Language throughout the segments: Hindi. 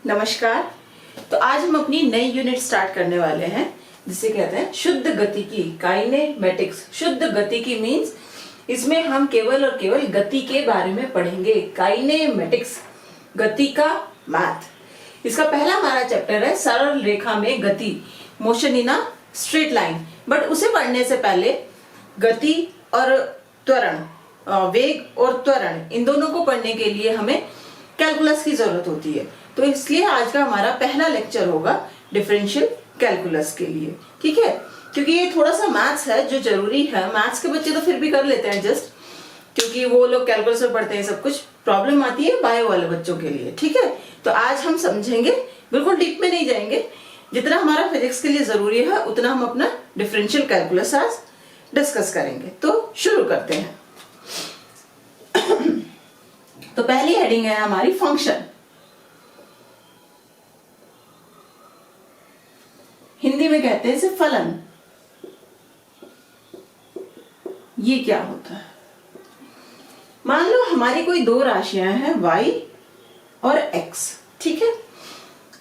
नमस्कार। तो आज हम अपनी नई यूनिट स्टार्ट करने वाले हैं जिसे कहते हैं शुद्ध गतिकी, काइनेमेटिक्स। शुद्ध गतिकी मीन्स इसमें हम केवल और केवल गति के बारे में पढ़ेंगे। काइनेमेटिक्स, गति का मैथ। इसका पहला हमारा चैप्टर है सरल रेखा में गति, motion in a straight line. But उसे पढ़ने से पहले गति और त्वरण, वेग और त्वरण, इन दोनों को पढ़ने के लिए हमें कैलकुलस की जरूरत होती है। तो इसलिए आज का हमारा पहला लेक्चर होगा डिफरेंशियल कैलकुलस के लिए, ठीक है। क्योंकि ये थोड़ा सा मैथ्स है जो जरूरी है। मैथ्स के बच्चे तो फिर भी कर लेते हैं जस्ट, क्योंकि वो लोग कैलकुलस में पढ़ते हैं सब कुछ। प्रॉब्लम आती है बायो वाले बच्चों के लिए, ठीक है। तो आज हम समझेंगे, बिल्कुल डीप में नहीं जाएंगे। जितना हमारा फिजिक्स के लिए जरूरी है उतना हम अपना डिफरेंशियल कैलकुलस आज डिस्कस करेंगे। तो शुरू करते हैं। तो पहली हेडिंग है हमारी फंक्शन। हिंदी में कहते हैं इसे फलन। ये क्या होता है? मान लो हमारी कोई दो राशियां हैं y और x, ठीक है।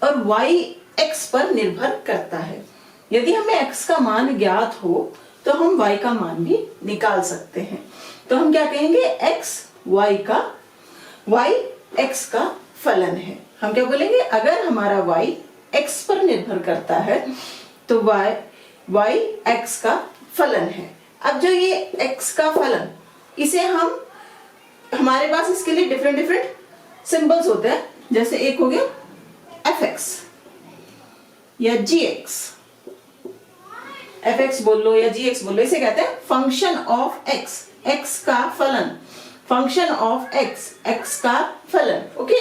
और y x पर निर्भर करता है। यदि हमें x का मान ज्ञात हो तो हम y का मान भी निकाल सकते हैं। तो हम क्या कहेंगे? x x का फलन है। हम क्या बोलेंगे? अगर हमारा y x पर निर्भर करता है तो y x का फलन है। अब जो ये x का फलन, इसे हम, हमारे पास इसके लिए डिफरेंट सिंबल्स होते हैं। जैसे एक हो गया fx या gx, fx बोल लो या gx बोल लो, इसे कहते हैं फंक्शन ऑफ x, x का फलन, फंक्शन ऑफ x, x का फलन। ओके,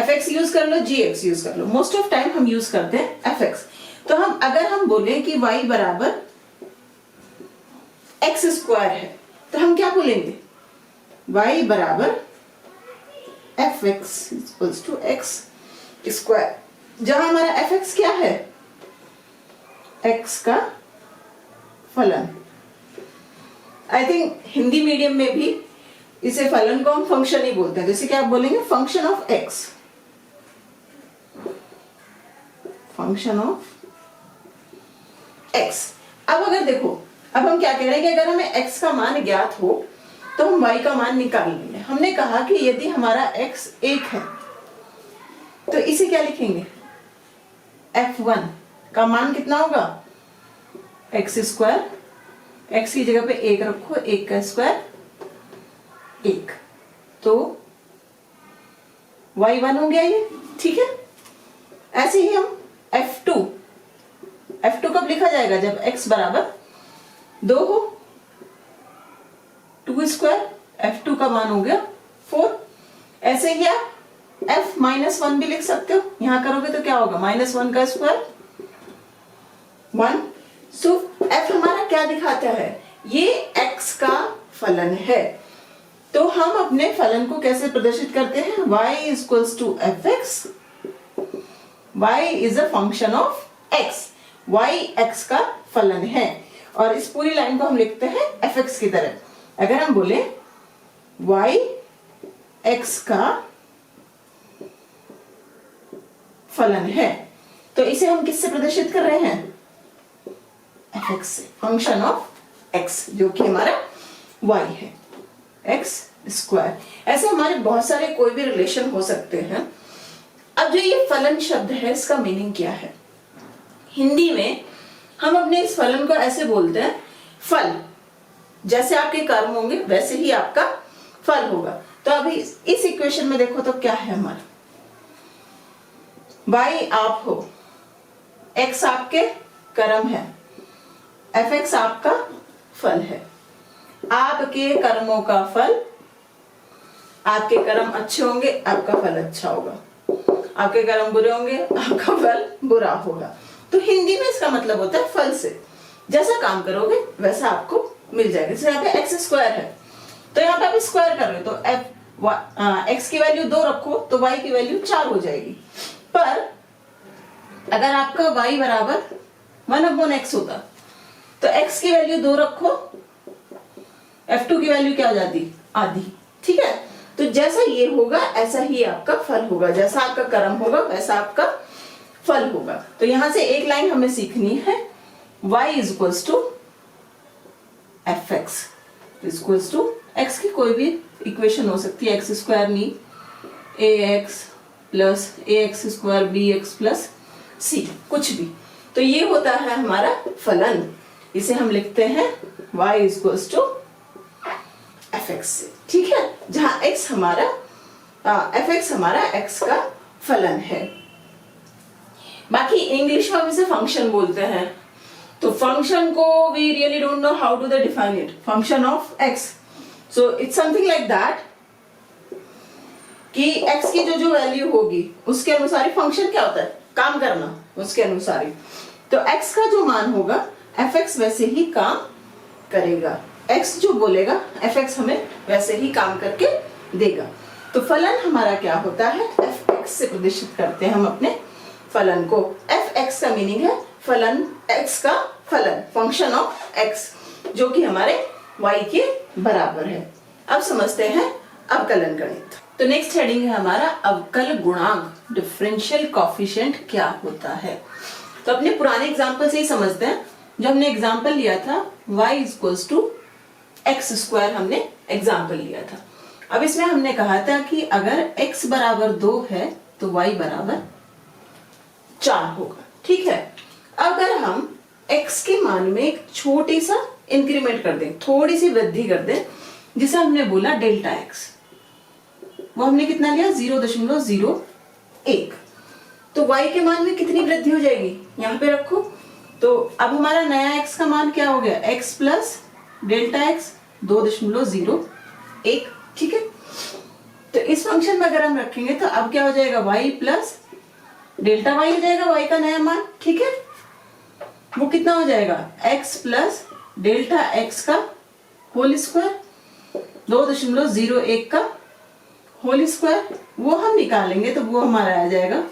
fx यूज कर लो, gx यूज कर लो। मोस्ट ऑफ टाइम हम यूज करते हैं fx। तो हम अगर हम बोले कि y बराबर x स्क्वायर है तो हम क्या बोलेंगे? y बराबर fx equals to x square. जहां हमारा fx क्या है? x का फलन। आई थिंक हिंदी मीडियम में भी इसे फलन को हम फंक्शन ही बोलते हैं। जैसे कि आप बोलेंगे function of x, function of x। अब अगर देखो, अब हम क्या कह रहे हैं कि अगर हमें x का मान ज्ञात हो तो हम y का मान निकाल लेंगे। हमने कहा कि यदि हमारा x 1 है तो इसे क्या लिखेंगे? f1 का मान कितना होगा? x स्क्वायर, x की जगह पे 1 रखो, 1 का स्क्वायर 1, तो y1 हो गया ये, ठीक है। ऐसे ही हम f2 कब लिखा जाएगा? जब x बराबर 2 हो, 2 स्क्वायर, f2 का मान हो गया 4। ऐसे ही आप f-1 भी लिख सकते हो। यहां करोगे तो क्या होगा? -1 का स्क्वायर 1। सो f हमारा क्या दिखाता है? ये x का फलन है। तो हम अपने फलन को कैसे प्रदर्शित करते हैं? y equals to fx, y is a function of x, y x का फलन है। और इस पूरी लाइन को हम लिखते हैं fx की तरह। अगर हम बोले y x का फलन है तो इसे हम किससे प्रदर्शित कर रहे हैं? fx से, फंक्शन ऑफ x जो कि हमारा y है, x स्क्वायर। ऐसे हमारे बहुत सारे कोई भी रिलेशन हो सकते हैं। अब जो ये फलन शब्द है, इसका मीनिंग क्या है? हिंदी में हम अपने इस फलन को ऐसे बोलते हैं फल। जैसे आपके कर्म होंगे वैसे ही आपका फल होगा। तो अभी इस इक्वेशन में देखो तो क्या है हमारा? y आप हो, x आपके कर्म है, fx आपका फल है। आपके कर्मों का फल, आपके कर्म अच्छे होंगे आपका फल अच्छा होगा, आपके कर्म बुरे होंगे आपका फल बुरा होगा। तो हिंदी में इसका मतलब होता है फल से जैसा काम करोगे वैसा आपको मिल जाएगा। जैसे यहाँ पे x स्क्वायर है तो यहाँ पे आप स्क्वायर कर रहे हो तो x की वैल्यू 2 रखो तो y की वैल्यू 4 हो जाएगी। पर अगर आपका y बराबर 1/x होता तो x की वैल्यू 2 रखो, f2 की वैल्यू क्या हो जाती? आधी, ठीक है। तो जैसा ये होगा ऐसा ही आपका फल होगा, जैसा आपका कर्म होगा वैसा आपका फल होगा। तो यहां से एक लाइन हमें सीखनी है, y is equals to F X equals to X की कोई भी इक्वेशन हो सकती है, एक्स स्क्वायर नहीं, a x plus a x square b x plus c, कुछ भी। तो ये होता है हमारा फलन, इसे हम लिखते हैं y is equals to F X से, ठीक है, जहां x हमारा एफ एक्स हमारा x का फलन है। बाकी इंग्लिश में हम इसे फंक्शन बोलते हैं। तो फंक्शन को we really don't know how to define it, function of x, so it's something like that कि x की जो वैल्यू होगी उसके अनुसार ही फंक्शन क्या होता है, काम करना, उसके अनुसार ही। तो x का जो मान होगा एफ एक्स वैसे ही काम करेगा, x जो बोलेगा एफ एक्स हमें वैसे ही काम करके देगा। तो फलन हमारा क्या होता है, एफ एक्स से प्रदर्शित करते हैं हम अपने फलन को। एफ एक्स का मीनिंग है फलन, x का फलन, फंक्शन ऑफ x, जो कि हमारे y के बराबर है। अब समझते हैं अवकलन गणित। तो नेक्स्ट हेडिंग है हमारा अवकल गुणांक, डिफरेंशियल कोएफिशिएंट क्या होता है। तो अपने पुराने एग्जाम्पल से ही समझते हैं। जो हमने एग्जाम्पल लिया था y equals to x square, हमने एग्जाम्पल लिया था। अब इसमें हमने कहा था कि अगर x बराबर 2 है तो y बराबर 4 होगा, ठीक है। अगर हम x के मान में एक छोटी सा इंक्रीमेंट कर दें, थोड़ी सी वृद्धि कर दें, जिसे हमने बोला डेल्टा x, वो हमने कितना लिया 0.01, तो y के मान में कितनी वृद्धि हो जाएगी, यहाँ पे रखो। तो अब हमारा नया x का मान क्या हो गया, x प्लस डेल्टा x 2.01, ठीक है। तो इस फंक्शन में अगर हम रखेंगे तो अब क्या हो जाएगा, y प्लस डेल्टा y हो जाएगा, y का नया मान, ठीक है। वो कितना हो जाएगा, x प्लस डेल्टा x का होल स्क्वायर 2.01 का होल स्क्वायर, वो हम निकालेंगे तो वो हमारा आ जाएगा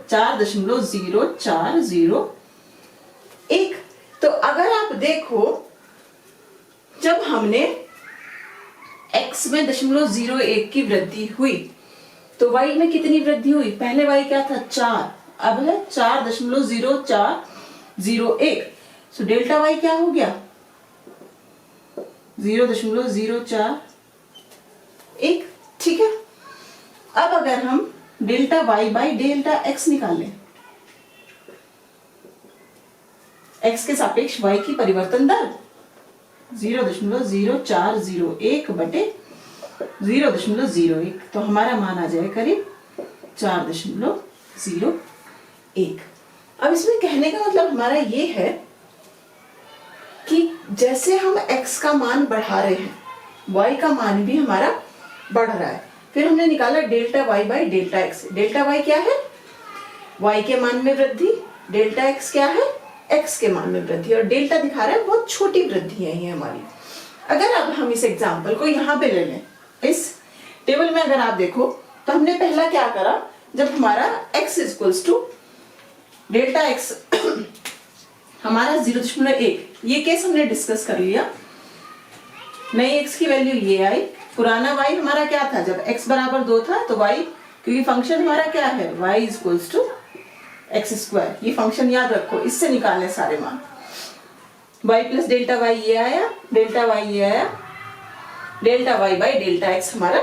4.0401। तो अगर आप देखो, जब हमने x में 0.01 की वृद्धि हुई तो y में कितनी वृद्धि हुई, पहले y क्या था 4, अब है 4.0401। सो डेल्टा y क्या हो गया 0.041, ठीक है। अब अगर हम delta y by delta x निकालें, x के सापेक्ष y की परिवर्तन दर 0.0401 बटे 0.01, तो हमारा मान आ जाए करीब 4.01। अब इसमें कहने का मतलब हमारा ये है कि जैसे हम x का मान बढ़ा रहे हैं, y का मान भी हमारा बढ़ रहा है। फिर हमने निकाला delta y by delta x। Delta y क्या है, y के मान में वृद्धि, डेल्टा x क्या है, x के मान में वृद्धि, और डेल्टा दिखा रहा है बहुत छोटी वृद्धि है ये हमारी। अगर अब हम इस एग्जाम्पल को यहाँ पे ले लें, इस टेबल में अगर आप देखो तो हमने पहला क्या करा, जब हमारा x equals to delta x हमारा 0.1, ये केस हमने डिस्कस कर लिया। नई x की वैल्यू ये आई, पुराना y हमारा क्या था, जब x बराबर 2 था तो y, क्योंकि फंक्शन हमारा क्या है y equals to x square, ये फंक्शन याद रखो, इससे निकालने सारे मान। y प्लस डेल्टा y ये आया, डेल्टा y ये आया, delta y by delta x हमारा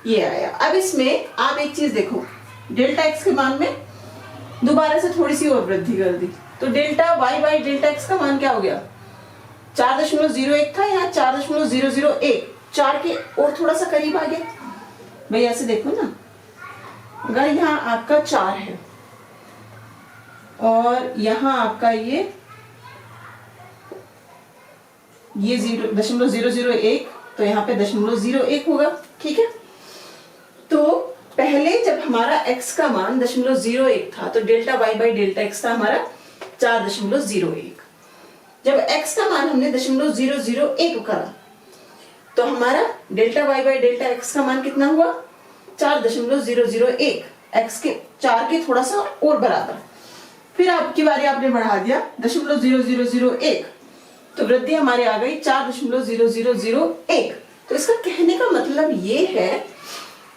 ये आया। अब इसमें आप एक चीज देखो, डेल्टा x के मान में दोबारा से थोड़ी सी और वृद्धि कर दी, तो delta y by delta x का मान क्या हो गया, 4.01 था, यहाँ 4.001, 4 के और थोड़ा सा करीब आ गया। भाई ऐसे देखो ना, अगर यहाँ आपका 4 है और यहाँ आपका ये 0.001, तो यहाँ पे 0.01 होगा, ठीक है। तो पहले जब हमारा x का मान 0.01 था तो delta y by delta x था हमारा 4.01। जब x का मान हमने 0.001 करा तो हमारा delta y by delta x का मान कितना हुआ, 4.001, x के 4 के थोड़ा सा और बराबर। फिर आपकी बारी आपने बढ़ा दिया 0.0001, तो वृद्धि हमारे आ गई 4.0001। तो इसका कहने का मतलब ये है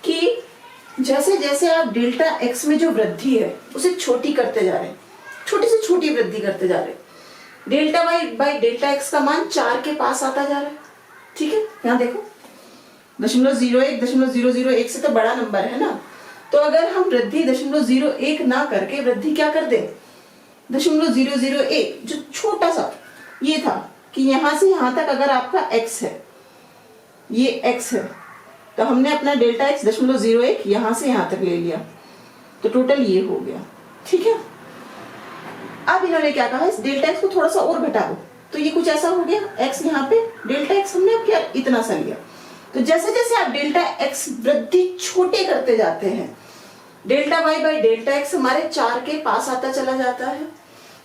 कि जैसे जैसे आप डेल्टा एक्स में जो वृद्धि है उसे छोटी करते जा रहे हैं, छोटी से छोटी वृद्धि करते जा रहे हैं, delta Y by delta X का मान 4 के पास आता जा रहा है। ठीक है, यहाँ देखो 0.01 0.001 से तो बड़ा नंबर है ना, तो अगर हम वृद्धि 0.01 ना करके वृद्धि क्या कर दे 0.001, जो छोटा सा ये था कि यहां से यहां तक अगर आपका x है, ये x है, तो हमने अपना डेल्टा x 0.01 यहां से यहां तक ले लिया, तो टोटल ये हो गया। ठीक है, अब इन्होंने क्या कहा, इस डेल्टा x को थोड़ा सा और घटा दो, तो ये कुछ ऐसा हो गया, x यहाँ पे डेल्टा x हमने अब क्या इतना सा लिया। तो जैसे जैसे आप डेल्टा x वृद्धि छोटे करते जाते हैं, delta y by delta x हमारे 4 के पास आता चला जाता है,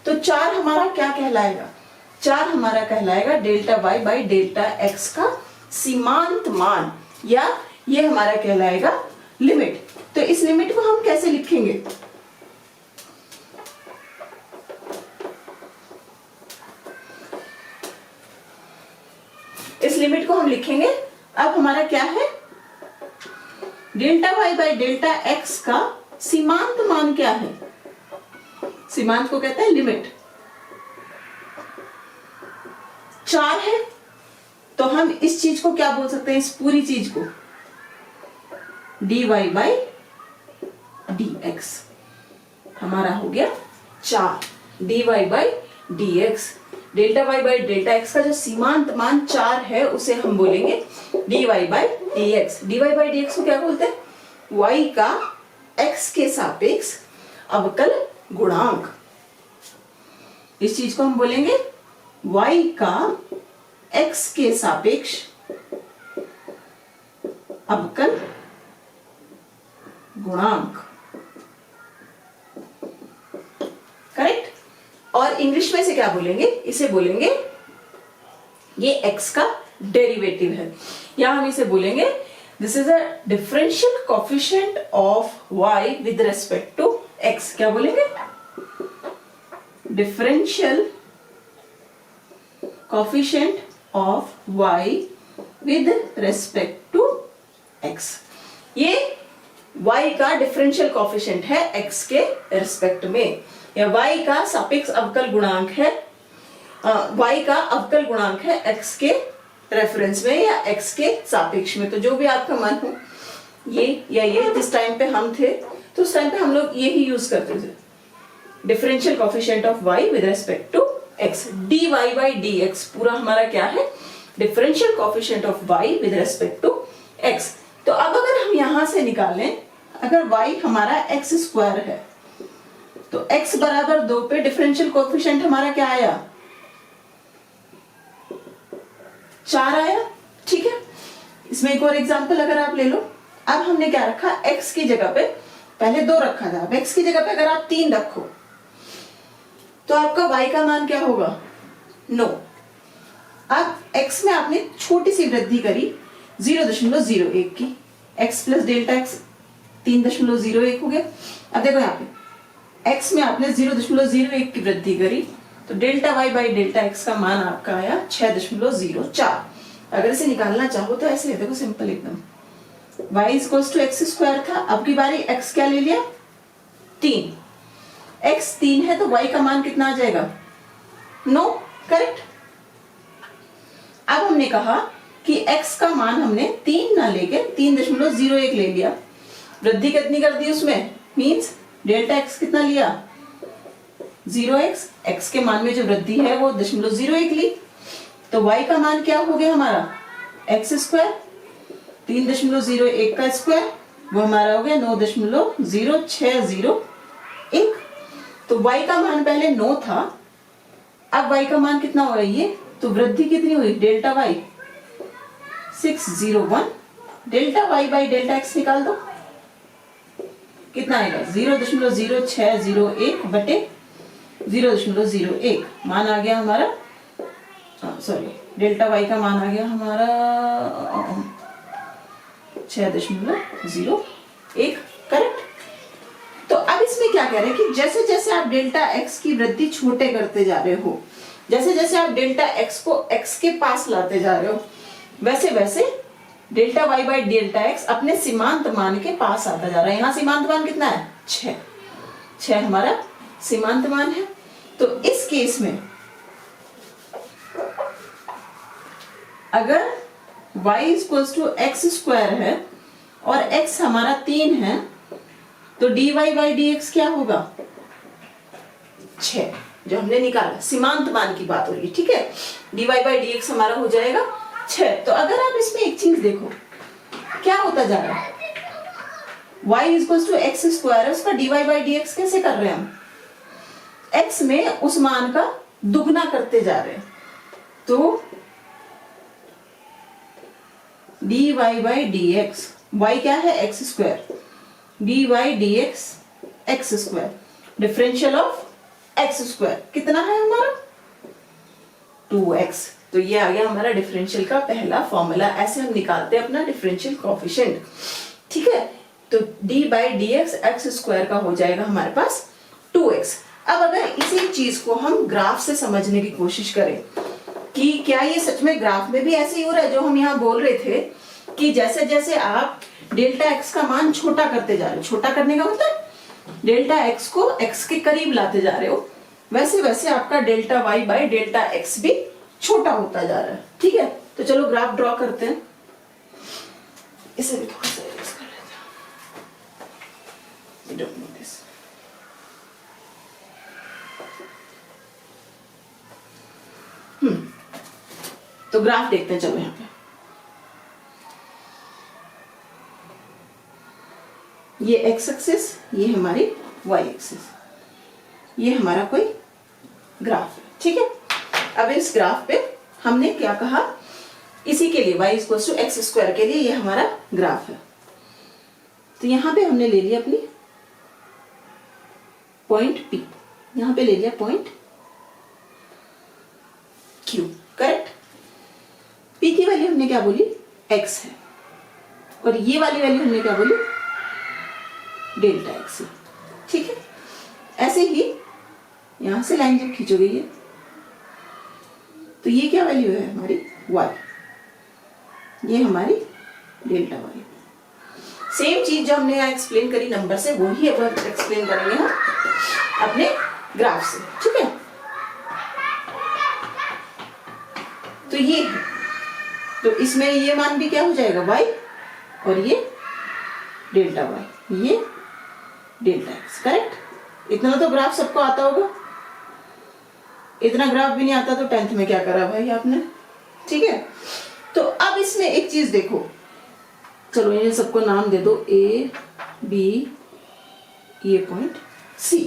तो 4 हमारा क्या कहलाएगा, 4 हमारा कहलाएगा delta y by delta x का सीमांत मान, या ये हमारा कहलाएगा लिमिट। तो इस लिमिट को हम कैसे लिखेंगे, इस लिमिट को हम लिखेंगे, अब हमारा क्या है, delta Y by delta X का सीमांत मान क्या है, सीमांत को कहते हैं लिमिट। 4 है, तो हम इस चीज को क्या बोल सकते हैं, इस पूरी चीज को dy बाई dx हमारा हो गया 4, dy by dx। Delta y by delta x का जो सीमांत मान 4 है उसे हम बोलेंगे dy by dx। dy by dx को क्या बोलते हैं, y का x के सापेक्ष अवकल गुणांक। इस चीज को हम बोलेंगे y का x के सापेक्ष अवकल गुणांक। करेक्ट। और इंग्लिश में से क्या बोलेंगे, इसे बोलेंगे, ये x का डेरिवेटिव है, या हम इसे बोलेंगे this is a differential coefficient of y with respect to x। क्या बोलेंगे, differential coefficient of y with respect to x। ये y का डिफरेंशियल कोफिशिएंट है x के रिस्पेक्ट में, या y का सापेक्ष अवकल गुणांक है, y का अवकल गुणांक है x के रेफरेंस में या x के सापेक्ष में। तो जो भी आपका मन हो, ये या ये, जिस टाइम पे हम थे तो उस टाइम पे हम लोग यही यूज करते थे, differential coefficient of y with respect to x। dy by dx पूरा हमारा क्या है, differential coefficient of y with respect to x। तो अब अगर हम यहां से निकालें, अगर y हमारा x स्क्वायर है तो x बराबर 2 पे डिफरेंशियल कोफिशिएंट हमारा क्या आया, 4 आया। ठीक है, इसमें एक और एग्जांपल अगर आप ले लो, अब हमने क्या रखा, x की जगह पे पहले 2 रखा था, अब x की जगह पे अगर आप 3 रखो तो आपका y का मान क्या होगा, 9। अब x में आपने छोटी सी वृद्धि करी 0.01 की, x प्लस डेल्टा x 3.01 हो गया। अब देखो यहाँ पे x में आपने 0.01 की वृद्धि करी, तो delta y by delta x का मान आपका आया 6.04। अगर इसे निकालना चाहो तो ऐसे है, देखो सिंपल एकदम, y equals to x square था, अब की बारी x क्या ले लिया, 3। x 3 है तो y का मान कितना आ जाएगा, 9। करेक्ट। अब हमने कहा कि x का मान हमने 3 ना लेके 3.01 ले लिया, वृद्धि कितनी कर दी उसमें, मींस डेल्टा x कितना लिया, 0x, x के मान में जो वृद्धि है वो 0.01 ली, तो y का मान क्या हो गया हमारा, x स्क्वायर, 3.01 का स्क्वायर वो हमारा हो गया 9.0601। तो y का मान पहले 9 था, अब y का मान कितना हो रहा है ये, तो वृद्धि कितनी हुई, delta y 601, delta y by delta x निकाल दो, कितना आएगा 0.0601 बटे 0.01, मान आ गया हमारा, सॉरी डेल्टा y का मान आ गया हमारा 6.01। करेक्ट। तो अब इसमें क्या कह रहे हैं कि जैसे जैसे आप डेल्टा x की वृद्धि छोटे करते जा रहे हो, जैसे जैसे आप डेल्टा x को x के पास लाते जा रहे हो, वैसे वैसे delta Y by delta X अपने सीमांत मान के पास आता जा रहा है। यहाँ सीमांत मान कितना है? 6 हमारा सीमांत मान है। तो इस केस में अगर y equals to x square है और x हमारा 3 है, तो dy बाई डी एक्स क्या होगा? 6, जो हमने निकाला सीमांत मान की बात हो रही है, ठीक है। dy बाई डी एक्स हमारा हो जाएगा 6। तो अगर आप इसमें एक चीज देखो क्या होता जा रहा है, y equals to x square, उसका dy बाई डी एक्स कैसे कर रहे हैं हम? x में उस मान का दुगना करते जा रहे हैं। तो dy by D x, y क्या है? X square, dy D x square, differential of x square कितना है हमारा? 2x। तो ये आ गया हमारा डिफरेंशियल का पहला फॉर्मूला। ऐसे हम निकालते हैं अपना डिफरेंशियल कोएफिशिएंट, ठीक है। तो d by D x square का हो जाएगा हमारे पास 2x। अब अगर इसी चीज को हम ग्राफ से समझने की कोशिश करें कि क्या ये सच में ग्राफ में भी ऐसे ही हो रहा है, जो हम यहाँ बोल रहे थे कि जैसे जैसे आप डेल्टा x का मान छोटा करते जा रहे हो, छोटा करने का मतलब डेल्टा x को x के करीब लाते जा रहे हो, वैसे वैसे आपका delta y by delta x भी छोटा होता जा रहा है, ठीक है। तो चलो ग्राफ ड्रॉ करते हैं। इसे भी थोड़ा सा इरेज कर लेते हैं। We don't know this. तो ग्राफ देखते हैं, चलो यहाँ पे ये एक्स एक्सिस, ये हमारी वाई एक्सिस, ये हमारा कोई ग्राफ है, ठीक है। अब इस ग्राफ पे हमने क्या कहा, इसी के लिए y equal to x square के लिए ये हमारा ग्राफ है। तो यहां पे हमने ले लिया अपनी पॉइंट P, यहां पे ले लिया पॉइंट Q, करेक्ट। P की वैल्यू हमने क्या बोली? x है, और ये वाली वैल्यू हमने क्या बोली? डेल्टा x है, ठीक है। ऐसे ही यहां से लाइन जब खींचोगे ये, तो ये क्या वैल्यू है हमारी? y, ये हमारी डेल्टा y। सेम चीज जो हमने यहाँ एक्सप्लेन करी नंबर से, वो ही अब एक्सप्लेन करेंगे हम अपने ग्राफ से, ठीक है। तो ये है, तो इसमें ये मान भी क्या हो जाएगा? y, और ये डेल्टा y, ये डेल्टा x, करेक्ट। इतना तो ग्राफ सबको आता होगा, इतना ग्राफ भी नहीं आता तो 10th में क्या करा भाई आपने, ठीक है। तो अब इसमें एक चीज देखो, चलो इन्हें सबको नाम दे दो, A, B, ये पॉइंट C।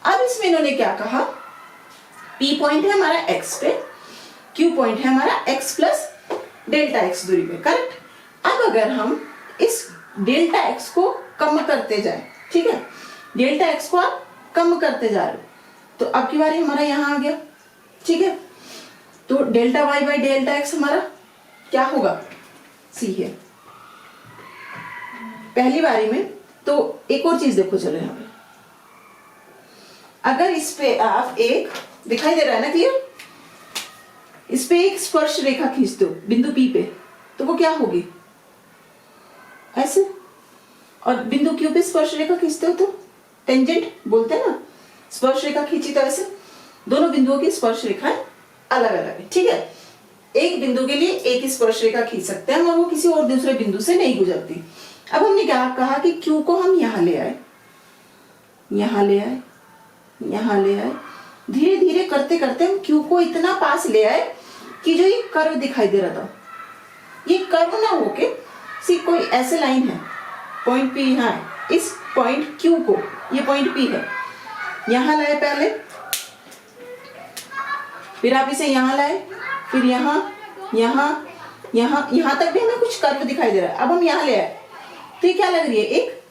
अब इसमें इन्होंने क्या कहा, P पॉइंट है हमारा x पे, Q पॉइंट है हमारा x प्लस डेल्टा x दूरी पे, करेक्ट। अब अगर हम इस डेल्टा x को कम करते जाए, ठीक है, डेल्टा x को आप कम करते जा रहे हो, तो अब की बारी हमारा यहां आ गया, ठीक है। तो delta y by delta x हमारा क्या होगा? C है पहली बारी में। तो एक और चीज देखो, चलो यहाँ पे अगर इस पे आप एक, दिखाई दे रहा है ना क्लियर, इस पे एक स्पर्श रेखा खींच दो बिंदु P पे, तो वो क्या होगी? ऐसे। और बिंदु Q पे स्पर्श रेखा खींचते हो तो टेंजेंट बोलते हैं ना, स्पर्श रेखा खींची तो ऐसे। दोनों बिंदुओं की स्पर्श रेखाएं अलग अलग है, ठीक है। एक बिंदु के लिए एक ही स्पर्श रेखा खींच सकते हैं और वो किसी और दूसरे बिंदु से नहीं गुजरती। अब हमने क्या कहा कि Q को हम यहां ले आए, यहां ले आए, यहां ले आए, धीरे धीरे करते करते हम Q को इतना पास ले आए कि जो ये कर्व दिखाई दे रहा था, ये कर्व ना होके सी कोई ऐसे लाइन है, पॉइंट P यहाँ है, इस पॉइंट Q को, ये पॉइंट P है, यहां लाए पहले, फिर आप इसे यहां लाए, फिर यहां, यहां, यहां, यहां तक भी हमें कुछ कर्व दिखाई दे रहा है। अब हम यहां ले आए, तो ये क्या लग रही है? एक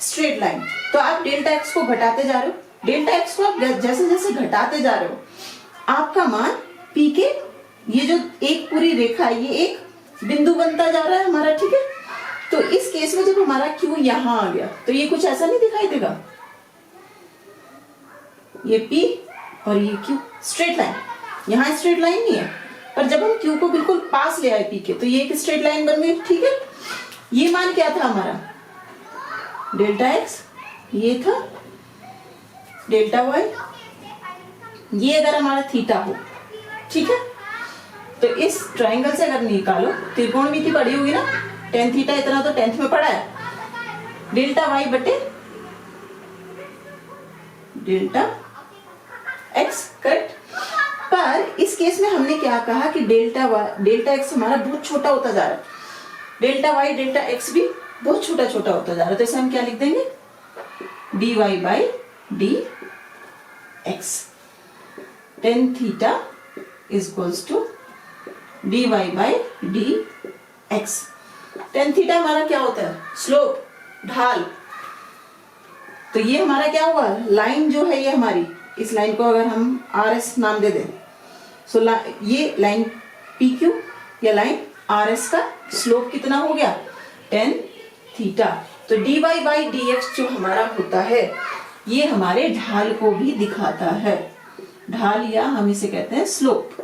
स्ट्रेट लाइन। तो आप डेल्टा x को घटाते जा रहे हो, डेल्टा x को आप जैसे जैसे घटाते जा रहे हो, आपका मान P के, ये जो एक पूरी रेखा है, ये एक बिंदु बनता जा रहा है हमारा, ठीक है। तो इस केस में जब हमारा Q यहां आ गया, तो ये कुछ ऐसा नहीं दिखाई देगा, ये P और ये Q स्ट्रेट लाइन, यहां स्ट्रेट लाइन नहीं है, पर जब हम Q को बिल्कुल पास ले आए P के तो ये एक स्ट्रेट लाइन बन गई, ठीक है। ये मान क्या था हमारा, डेल्टा x, ये था डेल्टा y, ये अगर हमारा थीटा हो, ठीक है। तो इस ट्रायंगल से अगर निकालो, त्रिकोणमिति पढ़ी होगी ना, tan थीटा इतना तो 10th में पढ़ा है, डेल्टा y बटे डेल्टा x, करेक्ट। पर इस केस में हमने क्या कहा कि डेल्टा x हमारा बहुत छोटा होता जा रहा है, डेल्टा y डेल्टा x भी बहुत छोटा छोटा होता जा रहा है, तो इसे हम क्या लिख देंगे, dy by D X, tan theta is equals to dy by D X. Tan theta हमारा क्या होता है, स्लोप, ढाल। तो ये हमारा क्या हुआ, लाइन जो है ये हमारी, इस लाइन को अगर हम RS नाम दे दें, सो ये लाइन PQ या लाइन RS का स्लोप कितना हो गया, टेन थीटा। तो dy बाई dx जो हमारा होता है ये हमारे ढाल को भी दिखाता है, ढाल या हम इसे कहते हैं स्लोप।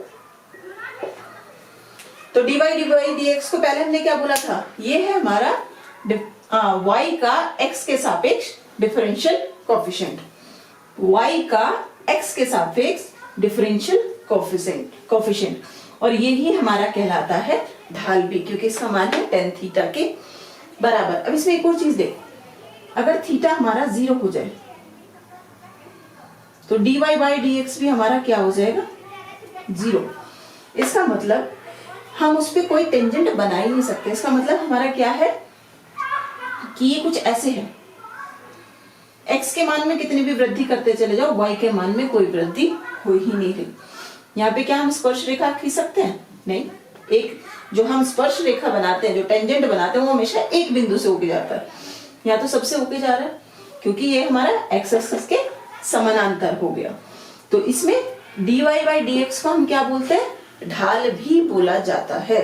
तो dy बाई dx को पहले हमने क्या बोला था, ये है हमारा y का x के सापेक्ष डिफरेंशियल कोएफिशिएंट, y का x के सापेक्ष डिफरेंशियल कोएफिशिएंट, और ये ही हमारा कहलाता है ढाल भी, क्योंकि इसका मान है टेन थीटा के बराबर। अब इसमें एक और चीज देख, अगर थीटा हमारा 0 हो जाए तो dy बाई dx भी हमारा क्या हो जाएगा, 0। इसका मतलब हम उस पर कोई टेंजेंट बना ही नहीं सकते। इसका मतलब हमारा क्या है कि ये कुछ ऐसे है, x के मान में कितनी भी वृद्धि करते चले जाओ, y के मान में कोई वृद्धि हो ही नहीं रही। यहाँ पे क्या हम स्पर्श रेखा खींच सकते हैं, नहीं। एक जो हम स्पर्श रेखा बनाते हैं, जो टेंजेंट बनाते हैं, वो हमेशा एक बिंदु से होके जाता है, यहाँ तो सबसे होके जा रहा है, क्योंकि ये हमारा एक्स एक्सिस के समानांतर हो गया। तो इसमें dy बाई dx को हम क्या बोलते हैं, ढाल भी बोला जाता है।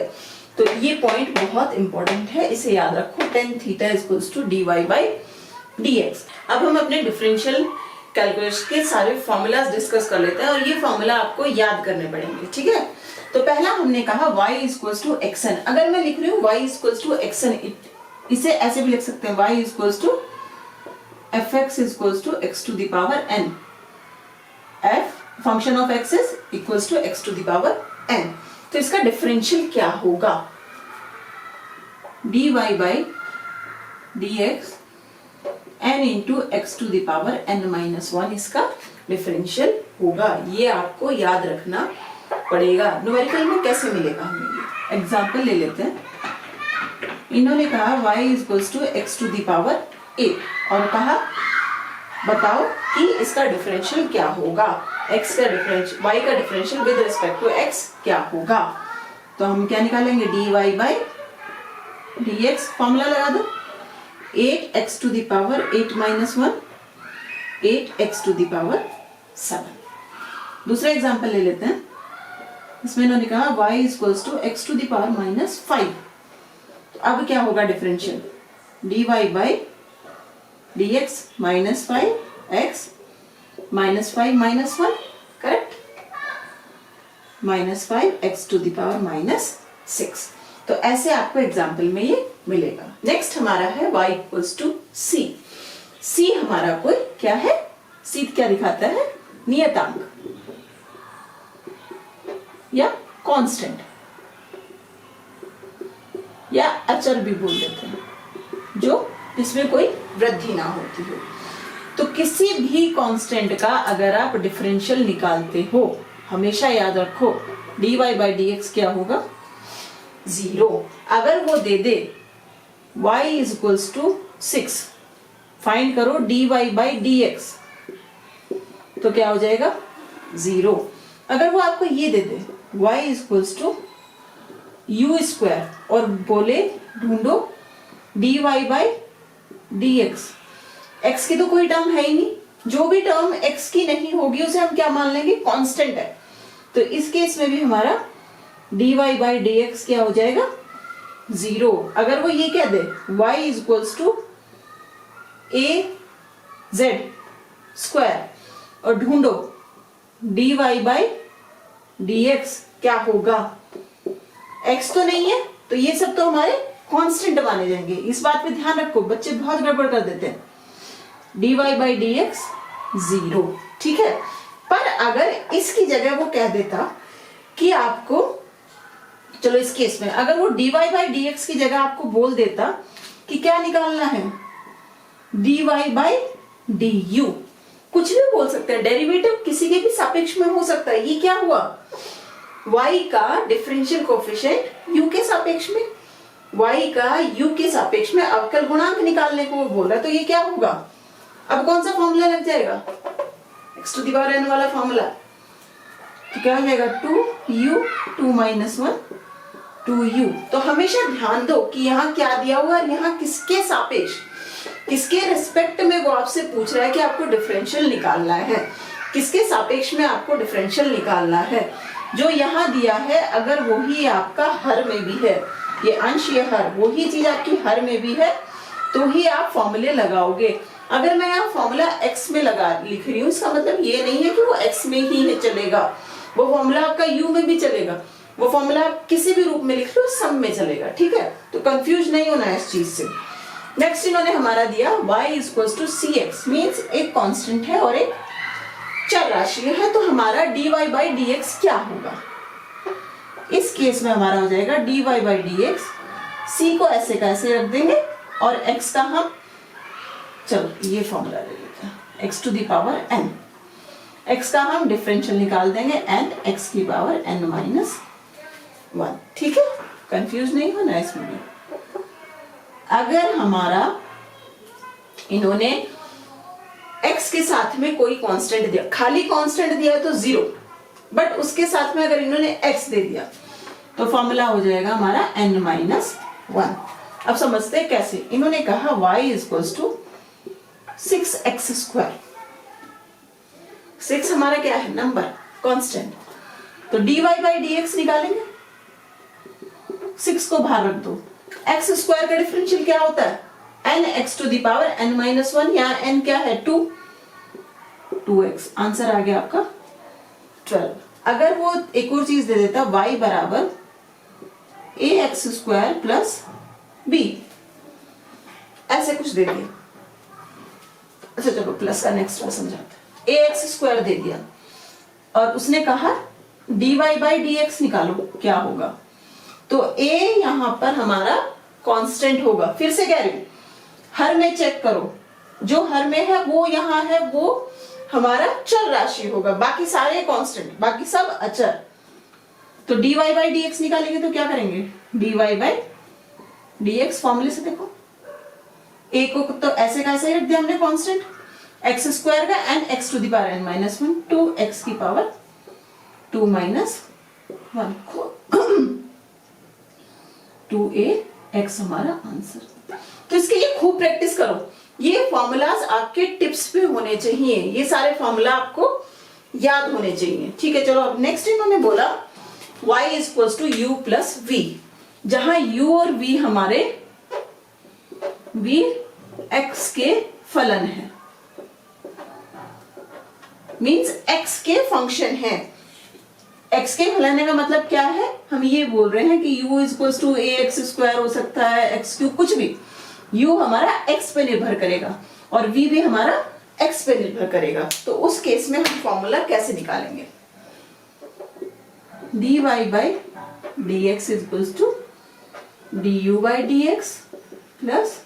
तो ये पॉइंट बहुत इंपॉर्टेंट है, इसे याद रखो, tan theta equals to dy by dx। अब हम अपने डिफरेंशियल कैलकुलस के सारे फॉर्मूलाज डिस्कस कर लेते हैं, और ये फॉर्मूला आपको याद करने पड़ेंगे, ठीक है। तो पहला हमने कहा y इक्वल्स टू xn। अगर मैं लिख रही हूँ y इक्वल्स टू xn, इसे ऐसे भी लिख सकते हैं, y equals to fx equals to x to the power n, f function of x is equals to x to the power n। तो इसका डिफरेंशियल क्या होगा, dy by dx n into x to the power n minus 1 इसका डिफरेंशियल होगा। ये आपको याद रखना पड़ेगा। न्यूमेरिकल में कैसे मिलेगा, हमें ये एग्जाम्पल ले लेते हैं। इन्होंने कहा y equals to X to the power a, और कहा बताओ कि इसका डिफरेंशियल क्या होगा, x का डिफरेंशियल, y का differential with respect to x क्या होगा। तो हम क्या निकालेंगे, dy बाई dx, फॉर्मूला लगा दो, 8x to the power 8 minus 1, 8x to the power 7। दूसरा एग्जाम्पल ले लेते हैं। इसमें इन्होंने कहा y equals to X to the power minus 5। तो अब क्या होगा differential, dy by dx minus 5x minus 5 minus 1, correct, minus 5x to the power minus 6। तो ऐसे आपको एग्जाम्पल में ये मिलेगा। नेक्स्ट हमारा है y equals to c। c हमारा कोई क्या है, c क्या दिखाता है, नियतांक या कांस्टेंट या अचर भी बोल देते हैं, जो जिसमें कोई वृद्धि ना होती हो। तो किसी भी कांस्टेंट का अगर आप डिफरेंशियल निकालते हो, हमेशा याद रखो dy बाई dx क्या होगा, 0। अगर वो दे दे y is equals to 6, find करो dy बाई dx, तो क्या हो जाएगा, 0। अगर वो आपको ये दे दे y is equals to u square, और बोले ढूंढो dy बाई dx, x की तो कोई टर्म है ही नहीं, जो भी टर्म x की नहीं होगी उसे हम क्या मान लेंगे, कांस्टेंट है। तो इस केस में भी हमारा dy बाई dx क्या हो जाएगा, 0। अगर वो ये कह दे y is equals to a z square, और ढूंढो dy बाई dx क्या होगा? x तो नहीं है, तो ये सब तो हमारे कांस्टेंट माने जाएंगे। इस बात पे ध्यान रखो, बच्चे बहुत गड़बड़ कर देते हैं। dy बाई डी एक्स 0, ठीक है। पर अगर इसकी जगह वो कह देता कि आपको, चलो इस केस में अगर वो dy बाई डी एक्स की जगह आपको बोल देता कि क्या निकालना है, dy बाई डी यू, कुछ भी बोल सकते हैं, डेरिवेटिव किसी के भी सापेक्ष में हो सकता है। ये क्या हुआ, y का डिफरेंशियल कोएफिशिएंट u के सापेक्ष में, y का u के सापेक्ष में अवकल गुणांक निकालने को वो बोल रहा है, तो ये क्या होगा, अब कौन सा फॉर्मूला लग जाएगा, x to the power n वाला फॉर्मूला। तो क्या हो जाएगा 2u 2 माइनस 1 2u। तो हमेशा ध्यान दो कि यहाँ क्या दिया हुआ है, यहाँ किसके सापेक्ष, किसके रिस्पेक्ट में वो आपसे पूछ रहा है कि आपको डिफरेंशियल निकालना है, किसके सापेक्ष में आपको डिफरेंशियल निकालना है। जो यहाँ दिया है अगर वही आपका हर में भी है, ये अंश ये हर वही चीज आपकी हर में भी है, तो ही आप फॉर्मूले लगाओगे। अगर मैं यहाँ फॉर्मूला x में लिख रही हूँ, इसका मतलब ये नहीं है कि वो x में ही है चलेगा, वो फॉर्मूला आपका u में भी चलेगा, वो फॉर्मूला आप किसी भी रूप में लिख लो सम में चलेगा, ठीक है। तो कंफ्यूज नहीं होना है इस चीज से। नेक्स्ट इन्होंने हमारा दिया y equals to cx, means एक कांस्टेंट है और एक चर राशि है, तो हमारा dy बाई dx क्या होगा। इस केस में हमारा हो जाएगा dy बाई dx, c को ऐसे का ऐसे रख देंगे और x का हम, चलो ये फॉर्मूला ले लेते हैं, x to the power n, x का हम डिफरेंशियल निकाल देंगे n x की पावर n माइनस 1, ठीक है। कंफ्यूज नहीं होना है इसमें भी। अगर हमारा इन्होंने x के साथ में कोई कांस्टेंट दिया, खाली कांस्टेंट दिया तो 0, बट उसके साथ में अगर इन्होंने x दे दिया तो फॉर्मूला हो जाएगा हमारा n माइनस 1। अब समझते हैं कैसे। इन्होंने कहा y equals to 6x square, 6 हमारा क्या है, नंबर कांस्टेंट, तो dy बाई dx निकालेंगे, 6 को बाहर रख दो, x स्क्वायर का डिफरेंशियल क्या होता है, n x to the power n minus 1, यहाँ n क्या है 2x, आंसर आ गया आपका 12। अगर वो एक और चीज दे देता y बराबर ax स्क्वायर प्लस b, ऐसे कुछ दे दिया, अच्छा चलो प्लस का नेक्स्ट वाला समझाते हैं, ax स्क्वायर दे दिया और उसने कहा dy बाई dx निकालो क्या होगा, तो a यहां पर हमारा कांस्टेंट होगा। फिर से कह रही हूं, हर में चेक करो, जो हर में है वो यहाँ है, वो हमारा चर राशि होगा, बाकी सारे कांस्टेंट, बाकी सब अचर। तो dy बाई dx निकालेंगे तो क्या करेंगे, dy बाई dx फॉर्मूले से देखो, a को तो ऐसे का ऐसे ही रख दिया हमने कांस्टेंट, x स्क्वायर का n x to the power n minus 1 2x की पावर 2 माइनस 1 2ax हमारा आंसर। तो इसके लिए खूब प्रैक्टिस करो, ये फॉर्मूलाज आपके टिप्स पे होने चाहिए, ये सारे फॉर्मूला आपको याद होने चाहिए, ठीक है। चलो अब नेक्स्ट इन्होंने बोला y equals to u plus v, जहां u और v हमारे v x के फलन है, मीन्स x के फंक्शन है। x के फलन का मतलब क्या है, हम ये बोल रहे हैं कि u equals to ax square हो सकता है, x क्यूब, कुछ भी, u हमारा x पे निर्भर करेगा और v भी हमारा x पे निर्भर करेगा। तो उस केस में हम फॉर्मूला कैसे निकालेंगे, dy by dx equals to du by dx plus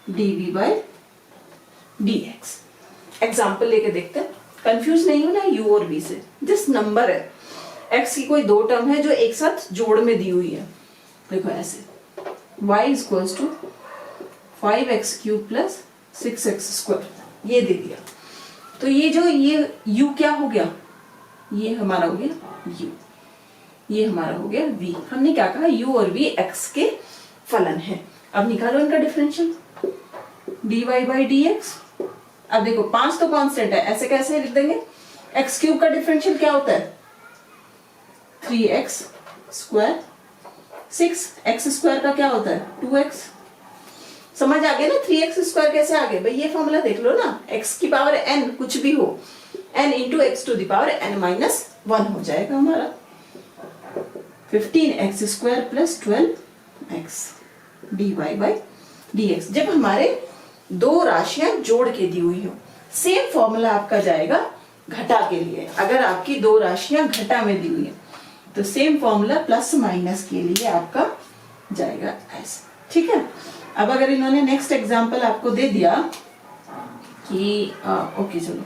dv by dx। Example लेके देखते हैं, कंफ्यूज नहीं होना u और v से। जिस नंबर है x की कोई दो टर्म है जो एक साथ जोड़ में दी हुई है, देखो ऐसे y equals to 5x cube plus 6x square, ये दे दिया, तो ये जो ये u क्या हो गया, ये हमारा हो गया u, ये हमारा हो गया v। हमने क्या कहा, u और v x के फलन है। अब निकालो इनका डिफरेंशियल, dy बाई dx। अब देखो 5 तो कांस्टेंट है, ऐसे कैसे लिख देंगे, x क्यूब का डिफरेंशियल क्या होता है 3x स्क्वायर, 6x स्क्वायर का क्या होता है 2x। समझ आ गया ना, 3x स्क्वायर कैसे आ गए भाई, ये फॉर्मूला देख लो ना, x की पावर n कुछ भी हो, n into x to the power n minus 1 हो जाएगा हमारा। 15x² plus 12x dy by dx। जब हमारे दो राशियां जोड़ के दी हुई हो, सेम फॉर्मूला आपका जाएगा घटा के लिए। अगर आपकी दो राशियां घटा में दी हुई है तो सेम फॉर्मूला प्लस माइनस के लिए आपका जाएगा ऐसे, ठीक है। अब अगर इन्होंने नेक्स्ट एग्जांपल आपको दे दिया कि ओके चलो,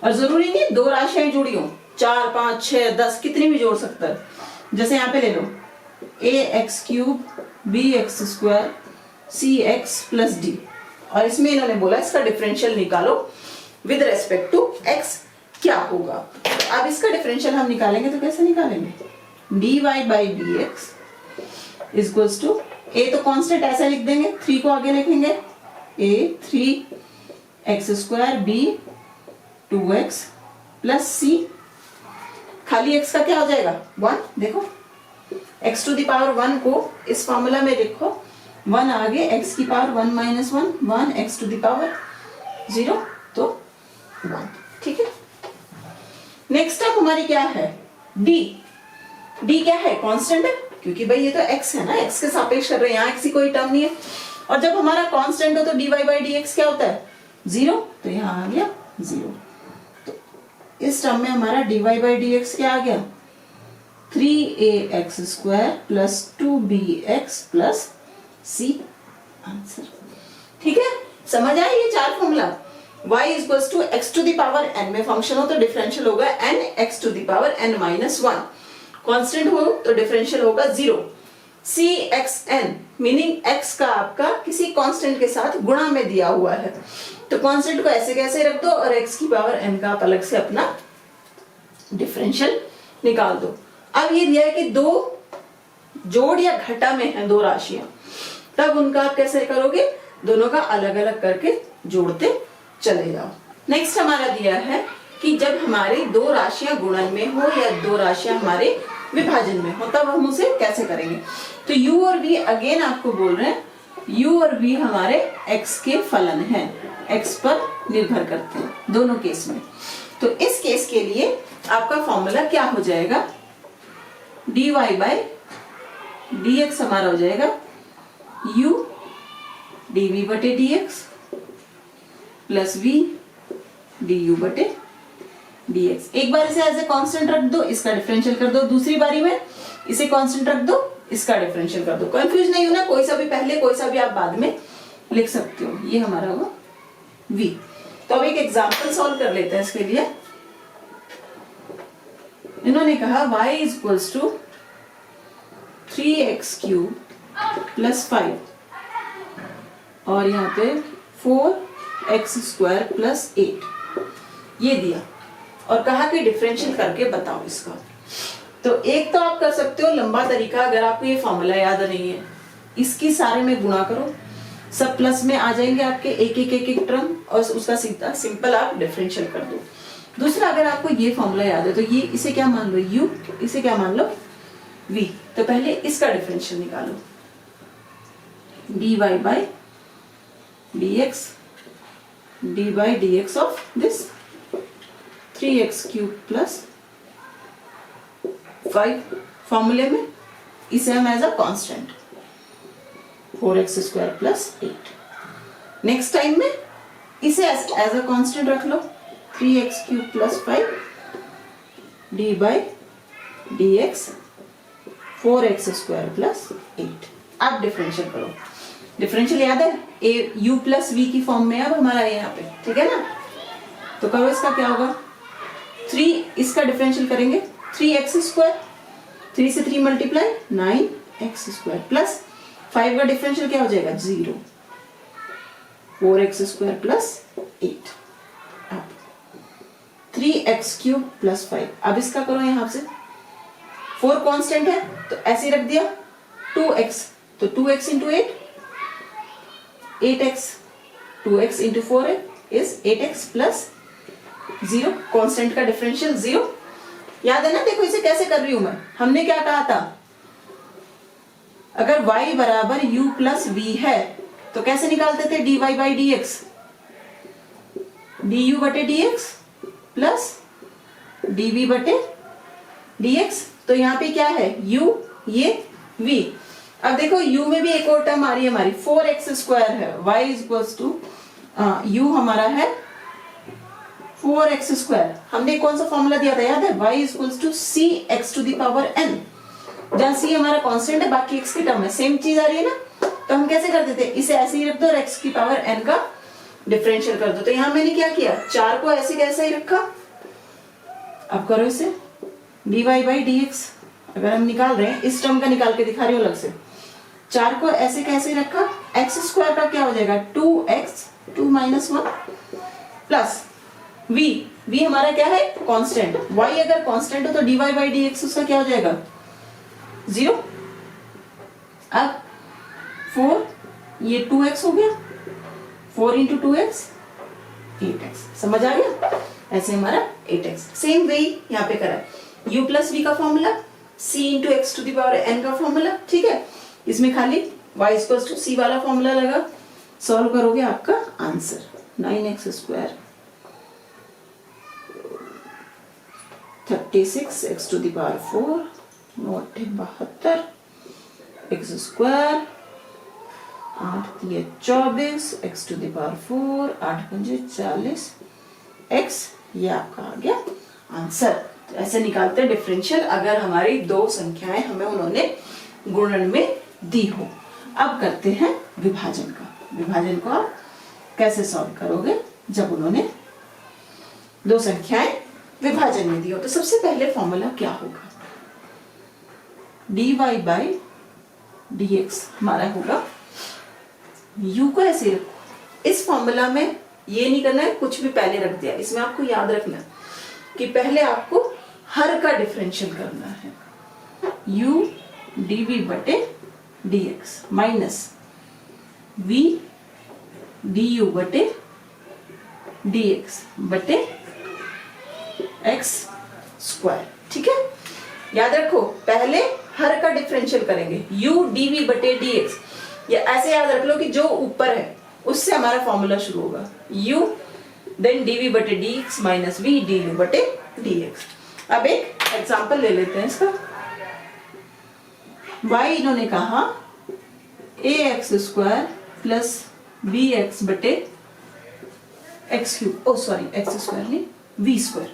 और जरूरी नहीं दो राशियां जुड़ी हो, 4 5 6 10 कितनी भी जोड़ सकता है। जैसे यहाँ पे ले लो ax³ bx² cx plus D, और इसमें इन्होंने बोला इसका डिफरेंशियल निकालो विद रेस्पेक्ट टू x क्या होगा। तो अब इसका डिफरेंशियल हम निकालेंगे तो कैसे निकालेंगे, dy by dx equals to a तो कांस्टेंट ऐसा लिख देंगे, 3 को आगे लिखेंगे a 3x² b 2x plus c, खाली x का क्या हो जाएगा 1। देखो x टू द पावर 1 को इस फॉर्मूला में लिखो, 1 आगे x की power 1 minus 1 x to the power 0 तो 1, ठीक है। नेक्स्ट स्टेप हमारी क्या है, d क्या है कांस्टेंट है, क्योंकि भाई ये तो x है ना, x के सापेक्ष कर रहे हैं, यहाँ x की कोई टर्म नहीं है। और जब हमारा कांस्टेंट हो तो dy बाई dx क्या होता है 0, तो यहाँ आ गया 0। तो इस टर्म में हमारा dy बाई dx क्या आ गया 3ax² plus 2bx plus c answer, ठीक है। समझ आया ये चार formula. y equals to x to the power n में फंक्शन हो तो डिफरेंशियल होगा n x to the power n minus 1, constant हो तो डिफरेंशियल होगा 0। cxn मीनिंग x का आपका किसी कांस्टेंट के साथ गुणा में दिया हुआ है, तो कांस्टेंट को ऐसे कैसे रख दो और x की पावर n का आप अलग से अपना डिफरेंशियल निकाल दो। अब ये दिया है कि दो जोड़ या घटा में है दो राशियां, तब उनका आप कैसे करोगे, दोनों का अलग अलग करके जोड़ते चले जाओ। नेक्स्ट हमारा दिया है कि जब हमारी दो राशियां गुणन में हो या दो राशियां हमारे विभाजन में हो तब हम उसे कैसे करेंगे। तो u और v अगेन आपको बोल रहे हैं, u और v हमारे x के फलन हैं, x पर निर्भर करते हैं दोनों केस में। तो इस केस के लिए आपका फॉर्मूला क्या हो जाएगा, dy बाई dx हमारा हो जाएगा u dv बटे dx प्लस v du बटे dx। एक बार इसे एज ए कांस्टेंट रख दो, इसका डिफरेंशियल कर दो, दूसरी बारी में इसे कांस्टेंट रख दो, इसका डिफरेंशियल कर दो। कंफ्यूज नहीं होना, कोई सा भी पहले कोई सा भी आप बाद में लिख सकते हो। ये हमारा होगा v। तो अब एक एग्जांपल सॉल्व कर लेते हैं इसके लिए। इन्होंने कहा y equals to 3x³ plus 5 और यहाँ पे 4x² प्लस 8 ये दिया और कहा कि डिफरेंशियल करके बताओ इसका। तो एक तो आप कर सकते हो लंबा तरीका, अगर आपको ये फॉर्मूला याद नहीं है, इसकी सारे में गुणा करो, सब प्लस में आ जाएंगे आपके एक टर्म और उसका सीधा सिंपल आप डिफरेंशियल कर दो। दूसरा, अगर आपको ये फॉर्मूला याद है तो ये इसे क्या मान लो u, इसे क्या मान लो v। तो पहले इसका डिफरेंशियल निकालो, dy by dx dy dx of this 3x³ plus 5 फॉर्मूले में इसे हम as a constant 4x² plus 8। Next time में इसे एज अ कांस्टेंट रख लो 3x³ plus 5 d by dx 4x² plus 8। आप डिफरेंशियल करो, डिफरेंशियल याद है a u प्लस v की फॉर्म में अब हमारा यहाँ पे, ठीक है ना। तो करो इसका क्या होगा 3, इसका डिफरेंशियल करेंगे 3x², 3 से 3 मल्टीप्लाई 9x² प्लस 5 का डिफरेंशियल क्या हो जाएगा 0, 4x² प्लस 8। अब 3x³ प्लस 5, अब इसका करो यहाँ से 4 कांस्टेंट है तो ऐसे रख दिया 2x, तो 2x into 8 8x, 2x into 4 is 8x plus 0, constant का डिफरेंशियल 0। याद है ना, देखो इसे कैसे कर रही हूं मैं, हमने क्या कहा था, अगर y बराबर u प्लस v है तो कैसे निकालते थे dy बाई dx, du बटे dx प्लस dv बटे dx। तो यहाँ पे क्या है u, ये v। अब देखो u में भी एक और टर्म आ रही है हमारी 4x स्क्वायर है, y is equals to u हमारा है 4x स्क्वायर। हमने कौन सा फॉर्मूला दिया था याद है, y is equals to c x to the power n, जहां c हमारा कांस्टेंट है बाकी x की टर्म है, सेम चीज आ रही है ना। तो हम कैसे करते थे, इसे ऐसे ही रख दो और x की पावर n का डिफरेंशियल कर दो। तो यहाँ मैंने क्या किया, 4 को ऐसे कैसे ही रखा। अब करो इसे dy बाई dx, अगर हम निकाल रहे हैं इस टर्म का निकाल के दिखा रही हूँ अलग से, 4 को ऐसे कैसे रखा, x स्क्वायर का क्या हो जाएगा 2x 2 माइनस 1 प्लस v हमारा क्या है कांस्टेंट, y अगर कांस्टेंट हो तो dy बाई dx उसका क्या हो जाएगा 0। अब 4 ये 2x हो गया, 4 इंटू 2x 8x, समझ आ गया। ऐसे हमारा 8x सेम वे यहाँ पे करा है। u प्लस v का formula, c into x to the power n का फॉर्मूला, ठीक है। इसमें खाली y इक्वल्स टू c वाला फॉर्मूला लगा, सॉल्व करोगे आपका answer 9x square 36 x to the power 4 72 x square 8 ये 24 x टू द पावर 4 8 पंजे 40 x, ये आपका आ गया आंसर। तो ऐसे निकालते हैं डिफरेंशियल अगर हमारी दो संख्याएं हमें उन्होंने गुणन में दी हो। अब करते हैं विभाजन का। विभाजन को आप कैसे सॉल्व करोगे जब उन्होंने दो संख्याएं विभाजन में दी हो। तो सबसे पहले फॉर्मूला क्या होगा, dy बाई dx हमारा होगा, u को ऐसे रखो। इस फॉर्मूला में ये नहीं करना है कुछ भी पहले रख दिया, इसमें आपको याद रखना कि पहले आपको हर का डिफरेंशियल करना है, u dv बटे dx माइनस v du बटे dx बटे x स्क्वायर, ठीक है। याद रखो पहले हर का डिफरेंशियल करेंगे, u dv बटे dx, ये ऐसे याद रख लो कि जो ऊपर है उससे हमारा फॉर्मूला शुरू होगा, u देन dv बटे dx माइनस v du बटे dx। अब एक एग्जांपल ले लेते हैं इसका। y इन्होंने कहा ax स्क्वायर प्लस bx बटे x क्यूब, ओ सॉरी x स्क्वायर नहीं v स्क्वायर,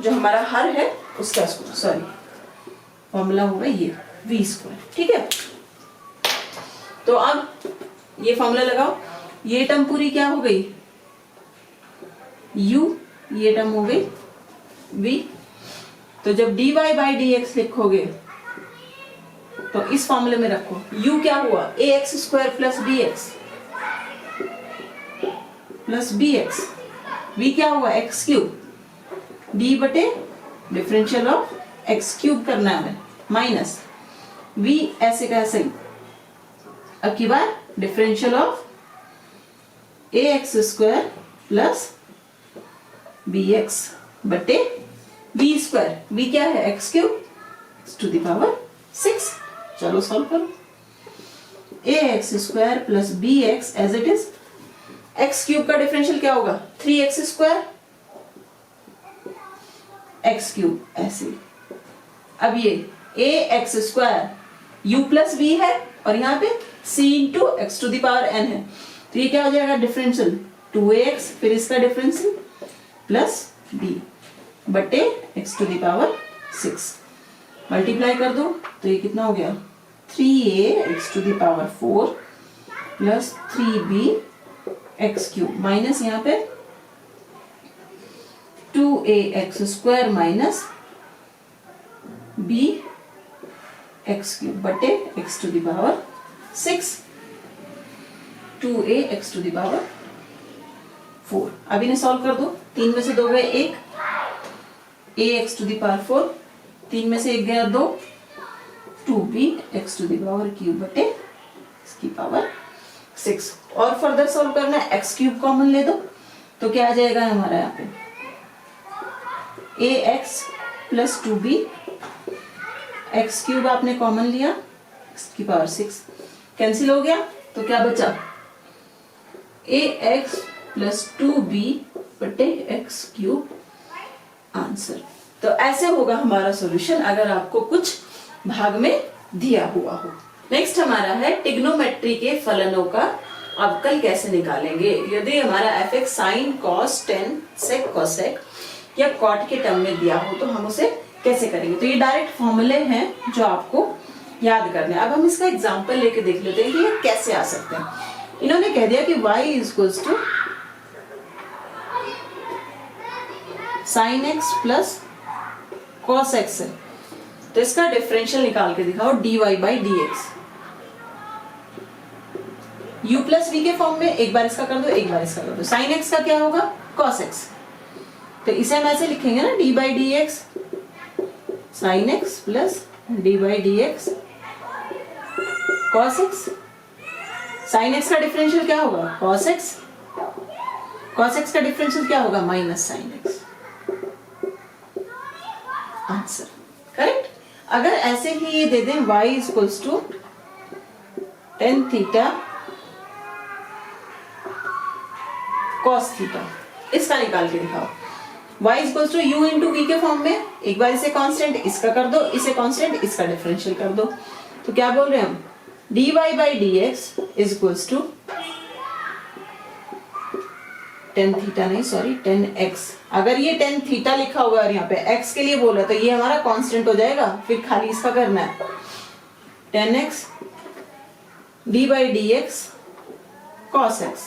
जो हमारा हर है उसका स्क्वायर, सॉरी फॉर्मूला होगा ये v स्क्वायर, ठीक है। तो अब ये फॉर्मूला लगाओ, ये टर्म पूरी क्या हो गई u, ये टर्म हो गई v। तो जब dy बाई dx लिखोगे तो इस फॉर्मूले में रखो, u क्या हुआ ax square plus bx plus bx, v क्या हुआ x क्यूब, d बटे डिफरेंशियल ऑफ x क्यूब करना है हमें, माइनस v ऐसे का ऐसे ही, अब की बार differential of ax square plus bx बटे v स्क्वायर, v क्या है x cube to the power 6। चलो सॉल्व करो, ax square plus bx as it is, x cube का डिफरेंशियल क्या होगा 3x स्क्वायर x क्यूब ऐसे। अब ये ax square u plus v है और यहाँ पे c into x to the power n है, तो ये क्या हो जाएगा डिफरेंशियल 2ax, फिर इसका डिफरेंशियल प्लस b बटे x to the power 6, multiply कर दो तो ये कितना हो गया 3a x to the power 4 plus 3b x cube minus यहाँ पे 2ax square minus b x cube बटे x to the power 6, 2a x to the power 4। अब इन्हें सॉल्व कर दो, 3 में से 2 गए 1, a x to the power 4, 3 में से 1 गया 2, 2b x to the power cube बटे इसकी पावर 6। और फर्दर सॉल्व करना है, x क्यूब कॉमन ले दो तो क्या आ जाएगा हमारा यहाँ पे ax plus 2b, x cube आपने कॉमन लिया इसकी पावर 6, कैंसिल हो गया तो क्या बचा ax प्लस 2b बटे x क्यूब आंसर। तो ऐसे होगा हमारा सॉल्यूशन अगर आपको कुछ भाग में दिया हुआ हो। नेक्स्ट हमारा है ट्रिग्नोमेट्री के फलनों का अवकल कैसे निकालेंगे। यदि हमारा f(x) sin cos tan sec cosec या कॉट के टर्म में दिया हो तो हम उसे कैसे करेंगे। तो ये डायरेक्ट फॉर्मूले हैं जो आपको याद करने हैं। अब हम इसका एग्जांपल लेके देख लेते हैं कि ये कैसे आ सकते हैं। इन्होंने कह दिया कि y equals to sin x plus cos x है, तो इसका डिफरेंशियल निकाल के दिखाओ dy by D x. u plus v के फॉर्म में एक बार इसका कर दो, एक बार इसका कर दो। साइन एक्स का क्या होगा, cos x, तो इसे हम ऐसे लिखेंगे ना d by D x sine x plus d by D x cos x। Sine x का डिफरेंशियल क्या होगा, cos x, cos x का डिफरेंशियल क्या होगा, minus sine x. Answer correct. अगर ऐसे ही ये दे दें y equals to tan theta cos theta, इसका निकाल के दिखाओ। y equals to u into v के फॉर्म में, एक बार इसे कांस्टेंट इसका कर दो, इसे कांस्टेंट इसका डिफरेंशियल कर दो। तो क्या बोल रहे हैं हम, dy by D x is equals to tan theta नहीं सॉरी tan x। अगर ये tan थीटा लिखा हुआ है यहाँ पे x के लिए बोला तो ये हमारा कांस्टेंट हो जाएगा, फिर खाली इसका करना है tan x d by D x cos x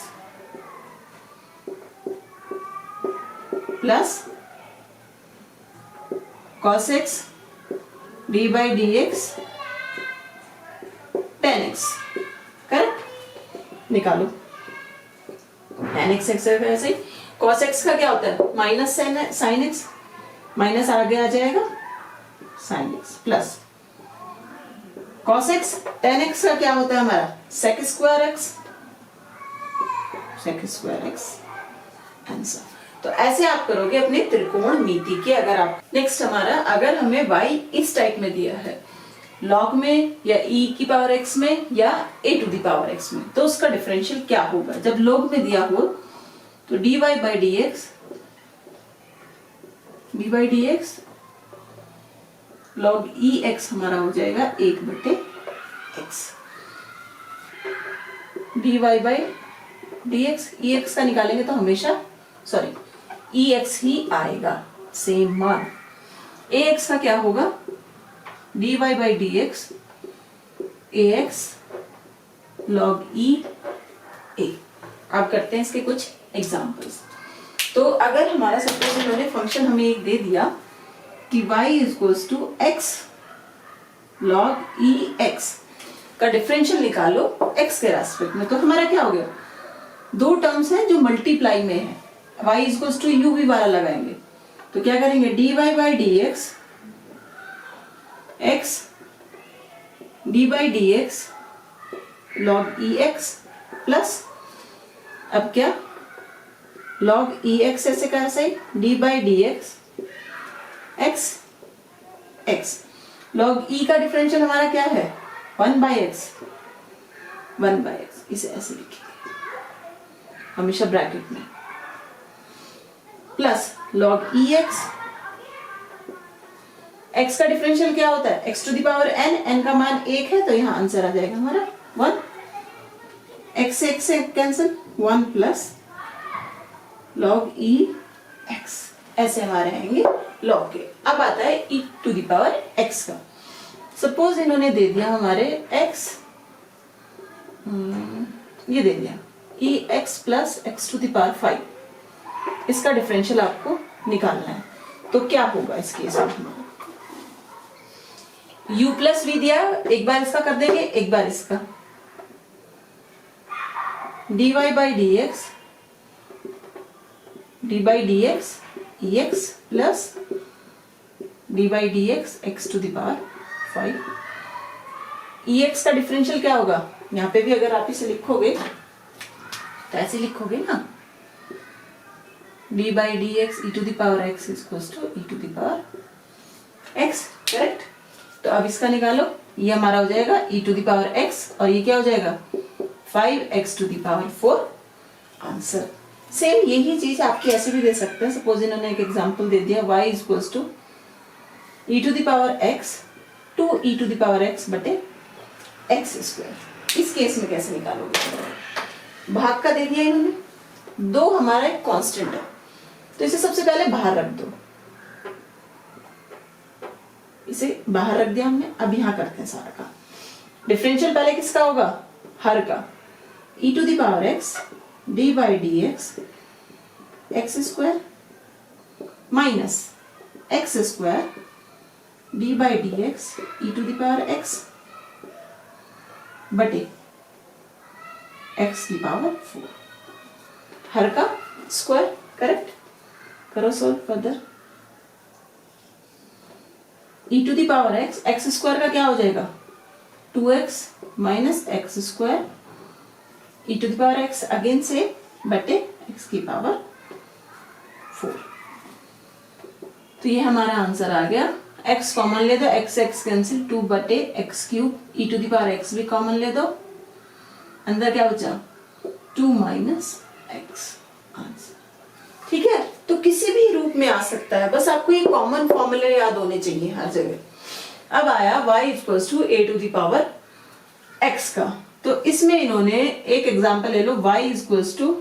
plus cos x d by D x tan x। Correct, निकालो tan x x ऐसे ही। cos x का क्या होता है, माइनस साइन एक्स, माइनस आगे आ जाएगा sign x plus cos x tan x का क्या होता है हमारा sec square x, sec square x answer. तो ऐसे आप करोगे अपने त्रिकोणमिति के। अगर आप नेक्स्ट हमारा, अगर हमें y इस टाइप में दिया है लॉग में या e की पावर x में या a to the power x में, तो उसका डिफरेंशियल क्या होगा। जब लॉग में दिया हो तो dy by D x, d by D x log e x हमारा हो जाएगा 1/x। dy by D x, e x का निकालेंगे तो हमेशा सॉरी ई एक्स ही आएगा, सेम मान। ए एक्स का क्या होगा, dy by D x a x log e a. अब करते हैं इसके कुछ एग्जांपल्स। तो अगर हमारा सपोज इन्होंने फंक्शन हमें एक दे दिया कि y equals to x log e x का डिफरेंशियल निकालो x के रेस्पेक्ट में, तो हमारा क्या हो गया, दो टर्म्स हैं जो मल्टीप्लाई में है, y इक्वल्स टू u भी वाला लगाएंगे तो क्या करेंगे, dy by D x x d by D x log e x plus, अब क्या लॉग ई एक्स ऐसे का ऐसे d by D x x x. Log e का डिफरेंशियल हमारा क्या है 1/x, 1/x, इसे ऐसे लिखेंगे हमेशा ब्रैकेट में, plus log e x, x का डिफरेंशियल क्या होता है x to the power n, n का मान 1 है तो यहाँ आंसर आ जाएगा हमारा 1, x से cancel 1 plus log e x, ऐसे हमारे आएंगे लॉग के। अब आता है e to the power x का। सपोज इन्होंने दे दिया हमारे x, ये दे दिया e x plus x to the power 5, इसका डिफरेंशियल आपको निकालना है। तो क्या होगा इस केस में, u प्लस वी दिया, एक बार इसका कर देंगे एक बार इसका, dy by D x, d by D x e x plus d by D x x to the power 5। E x का डिफरेंशियल क्या होगा, यहाँ पे भी अगर आप इसे लिखोगे तो ऐसे लिखोगे ना, d by D x e to the power x equals to e to the power x. Correct, तो अब इसका निकालो, ये हमारा हो जाएगा e to the power x और ये क्या हो जाएगा 5x to the power 4 answer. Same यही चीज आपकी ऐसे भी दे सकते हैं। सपोज इन्होंने एक एग्जांपल दे दिया y equals to e to the power x to e to the power x बटे एक्स स्क्वायर। इस केस में कैसे निकालोगे? भाग का दे दिया इन्होंने, दो हमारा एक कांस्टेंट है, तो इसे सबसे पहले बाहर रख दो, इसे बाहर रख दिया हमने। अब यहां करते हैं सारा काम। डिफरेंशियल पहले किसका होगा? हर का। E to the power x d by D x x square minus x square d by D x e to the power x बटे एक्स की पावर 4। हर का स्क्वायर, करेक्ट। करो solve further. E to the power x, x square का क्या हो जाएगा? 2x minus x square e to the power x again से बटे एक्स की पावर 4। तो ये हमारा आंसर आ गया। x कॉमन ले दो, x x कैंसिल, 2 बटे x cube e to the power x भी कॉमन ले दो, अंदर क्या बचा? 2 माइनस एक्स आंसर। ठीक है, तो किसी भी रूप में आ सकता है, बस आपको ये कॉमन फॉर्मूले याद होने चाहिए हर जगह। अब आया y equals to a to the power x का, तो इसमें इन्होंने एक एग्जांपल ले लो, y equals to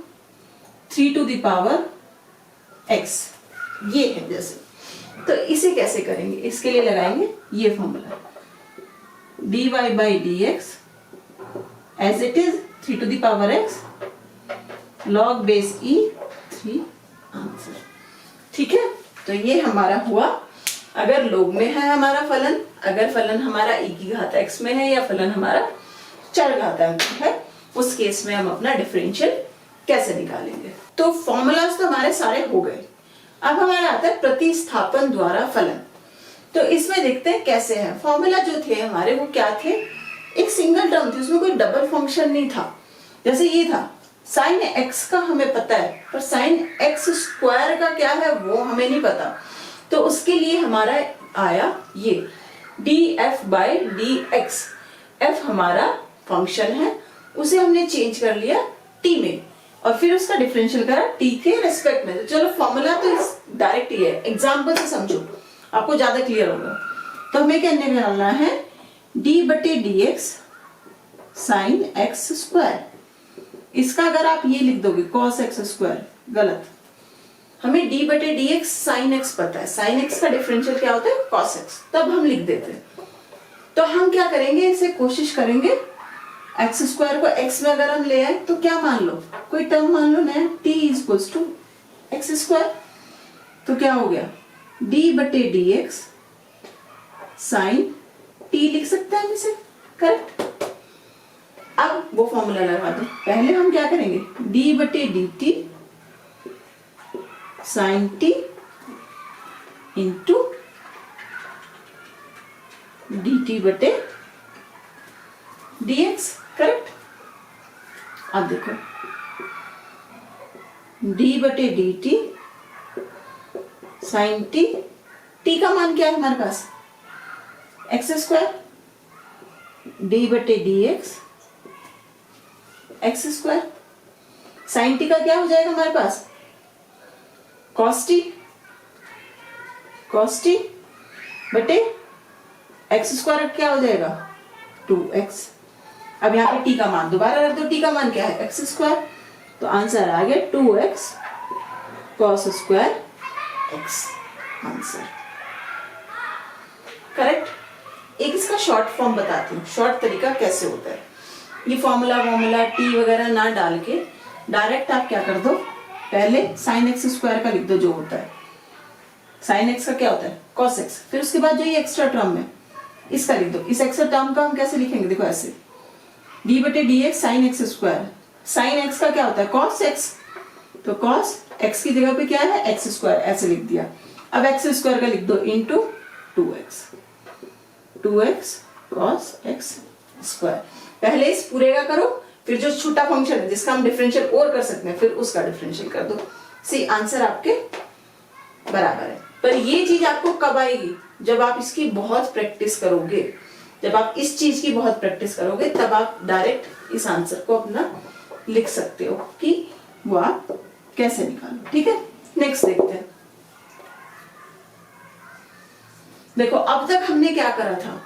3 to the power x, ये है जैसे। तो इसे कैसे करेंगे? इसके लिए लगाएंगे ये formula, dy by D x as it is 3 to the power x log base e 3 answer. ठीक है, तो ये हमारा हुआ अगर लोग में है हमारा फलन, अगर फलन हमारा e की घात x में है या फलन हमारा चर घातांक है, उस केस में हम अपना डिफरेंशियल कैसे निकालेंगे। तो फॉर्मूलाज तो हमारे सारे हो गए। अब हमारा आता है प्रतिस्थापन द्वारा फलन। तो इसमें देखते हैं कैसे है। फॉर्मूला जो थे हमारे वो क्या थे? एक सिंगल टर्म थी, उसमें कोई डबल फंक्शन नहीं था। जैसे ये था साइन एक्स का हमें पता है, पर साइन एक्स स्क्वायर का क्या है वो हमें नहीं पता। तो उसके लिए हमारा आया ये D F by D x. F हमारा फंक्शन है, उसे हमने चेंज कर लिया टी में और फिर उसका डिफरेंशियल करा टी के रेस्पेक्ट में। तो चलो फॉर्मूला तो डायरेक्ट ही है, एग्जाम्पल से समझो आपको ज्यादा क्लियर होगा। तो हमें क्या निकालना है? डी बटे d x sine x square. इसका अगर आप ये लिख दोगे कॉस एक्स स्क्वायर, गलत। हमें डी बटे डी एक्स साइन एक्स पता है, साइन एक्स का डिफरेंशियल क्या होता है? Cos x. तब हम लिख देते हैं। तो हम क्या करेंगे, इसे कोशिश करेंगे एक्स स्क्वायर को एक्स में अगर हम ले आए तो क्या मान लो, कोई टर्म मान लो नया, t equals to x square. तो क्या हो गया? डी बटे डी एक्स साइन टी लिख सकते हैं हम इसे, करेक्ट। अब वो फॉर्मूला लगा दो। पहले हम क्या करेंगे? डी बटे d t sine t into d t बटे डी एक्स, करेक्ट। अब देखो d बटे d t sine t, t का मान क्या है हमारे पास? एक्स स्क्वायर, डी बटे d x x square. Sine t का क्या हो जाएगा हमारे पास? कॉस टी, कॉस टी बटे एक्स स्क्वायर क्या हो जाएगा? 2x। अब यहाँ पे टी का मान दोबारा रख दो, टी का मान क्या है? X square. तो आंसर आ गया 2x cos square x, answer correct. एक इसका शॉर्ट फॉर्म बताती हूँ, शॉर्ट तरीका कैसे होता है। ये फॉर्मूला टी वगैरह ना डाल के डायरेक्ट आप क्या कर दो, पहले साइन एक्स स्क्वायर का लिख दो जो होता है। साइन एक्स का क्या होता है? Cos x. फिर उसके बाद जो ये एक्स्ट्रा टर्म है इसका लिख दो। इस एक्स्ट्रा टर्म का हम कैसे लिखेंगे? देखो ऐसे, डी बटे d x sine x square. Sign x का क्या होता है? Cos x. तो कॉस एक्स की जगह पे क्या है? एक्स स्क्वायर, ऐसे लिख दिया। अब एक्स स्क्वायर का लिख दो into 2x, 2x cos x square. पहले इस पूरे का करो, फिर जो छोटा फंक्शन है जिसका हम डिफरेंशियल और कर सकते हैं फिर उसका डिफरेंशियल कर दो। सी आंसर आपके बराबर है। पर ये चीज आपको कब आएगी? जब आप इसकी बहुत प्रैक्टिस करोगे। जब आप इस चीज की बहुत प्रैक्टिस करोगे तब आप डायरेक्ट इस आंसर को अपना लिख सकते हो कि वो आप कैसे निकालो। ठीक है, नेक्स्ट देखते हैं। देखो अब तक हमने क्या करा था,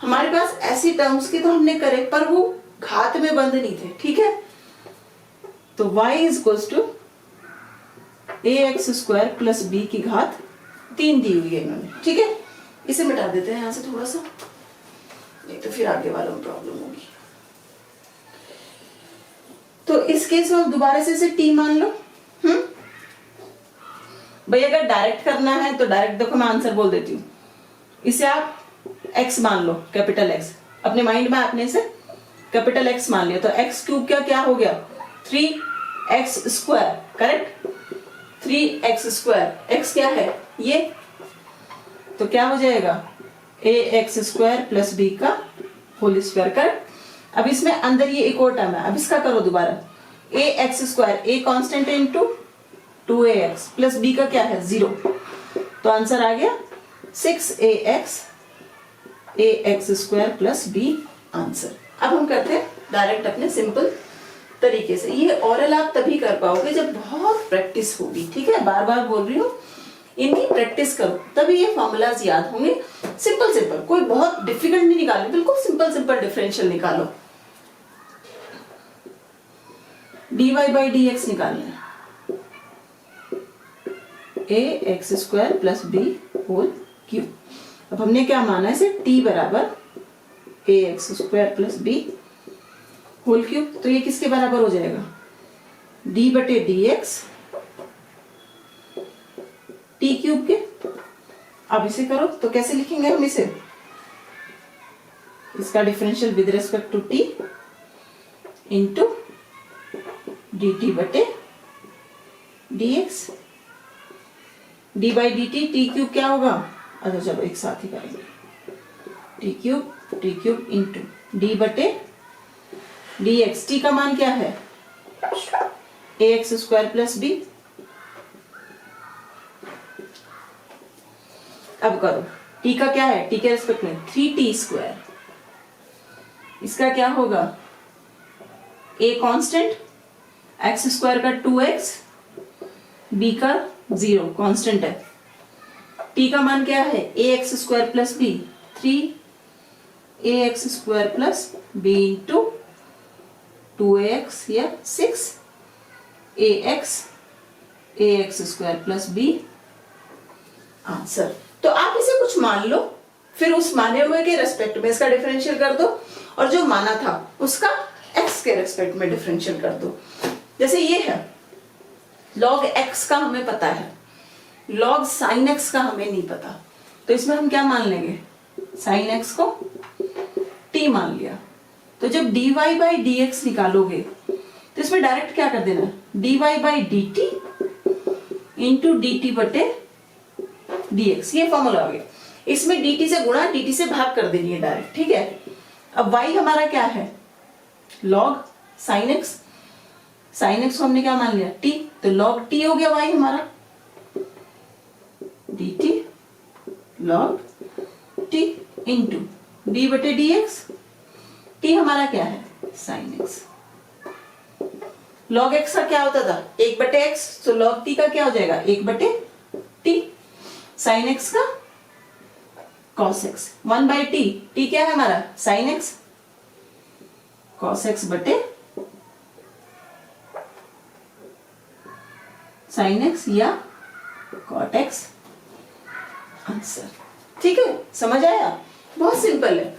हमारे पास ऐसी टर्म्स की तो हमने करे पर वो घात में बंद नहीं थे, ठीक है। तो y is equals to ax² प्लस b की घात 3 दी हुई है इन्होंने, ठीक है। इसे मिटा देते हैं यहां से थोड़ा सा, नहीं तो फिर आगे वालों में प्रॉब्लम होगी। तो इस केस में दोबारा से इसे t मान लो। भाई अगर डायरेक्ट करना है तो डायरेक्ट, देखो मैं आंसर बोल देती हूँ, इसे आप x मान लो, कैपिटल X। अपने माइंड में आपने इसे कैपिटल X मान लिया, तो x³ का क्या हो गया 3x², करेक्ट। 3x², x क्या है ये, तो क्या हो जाएगा ax² प्लस b का होल स्क्वायर, करेक्ट। अब इसमें अंदर ये एक और टर्म है, अब इसका करो दोबारा, ax², a कांस्टेंट है इनटू 2ax प्लस b का क्या है 0, तो आंसर आ गया 6ax ax² प्लस b आंसर। अब हम करते हैं डायरेक्ट अपने सिंपल तरीके से। ये ओरल आप तभी कर पाओगे जब बहुत प्रैक्टिस होगी, ठीक है। बार बार बोल रही हूँ, इनकी प्रैक्टिस करो तभी ये फॉर्मूलाज याद होंगे। सिंपल सिंपल, कोई बहुत डिफिकल्ट नहीं निकालनी, बिल्कुल सिंपल सिंपल डिफरेंशियल निकालो। dy बाई dx निकालना है, ax² प्लस b होल क्यूब। अब हमने क्या माना है इसे, t बराबर ax² प्लस b होल क्यूब, तो ये किसके बराबर हो जाएगा d बटे dx t क्यूब के। अब इसे करो तो कैसे लिखेंगे हम इसे, इसका differential with respect to t into dt बटे dx, d by d t cube क्या होगा, अच्छा चलो एक साथ ही करेंगे, टी क्यूब इंटू d बटे dx, t का मान क्या है ax² प्लस b। अब करो, t का क्या है, t के रेस्पेक्ट में 3t², इसका क्या होगा a कांस्टेंट, x² का 2x, b का 0 कांस्टेंट है, t का मान क्या है ax² प्लस b 3ax² plus b into 2ax या 6ax प्लस b आंसर। तो आप इसे कुछ मान लो, फिर उस माने हुए के रेस्पेक्ट में इसका डिफरेंशियल कर दो, और जो माना था उसका x के रेस्पेक्ट में डिफरेंशियल कर दो। जैसे ये है log x का हमें पता है, log sin x का हमें नहीं पता, तो इसमें हम क्या मान लेंगे, sin x को t मान लिया। तो जब dy बाई dx निकालोगे तो इसमें डायरेक्ट क्या कर देना, dy by dt into dt बटे dx, ये फॉर्मूला हो गया। इसमें dt से गुणा dt से भाग कर देनी है डायरेक्ट, ठीक है। अब y हमारा क्या है log sin x, sin x को हमने क्या मान लिया t, तो log t हो गया y हमारा, dt log t into d बटे dx, t हमारा क्या है sin x। log x का क्या होता था 1 बटे x, तो log t का क्या हो जाएगा 1 बटे t, sin x का cos x 1 by t, t क्या है हमारा sin x, cos x बटे sin x या cot x आंसर। ठीक है, समझ आया, बहुत सिंपल है।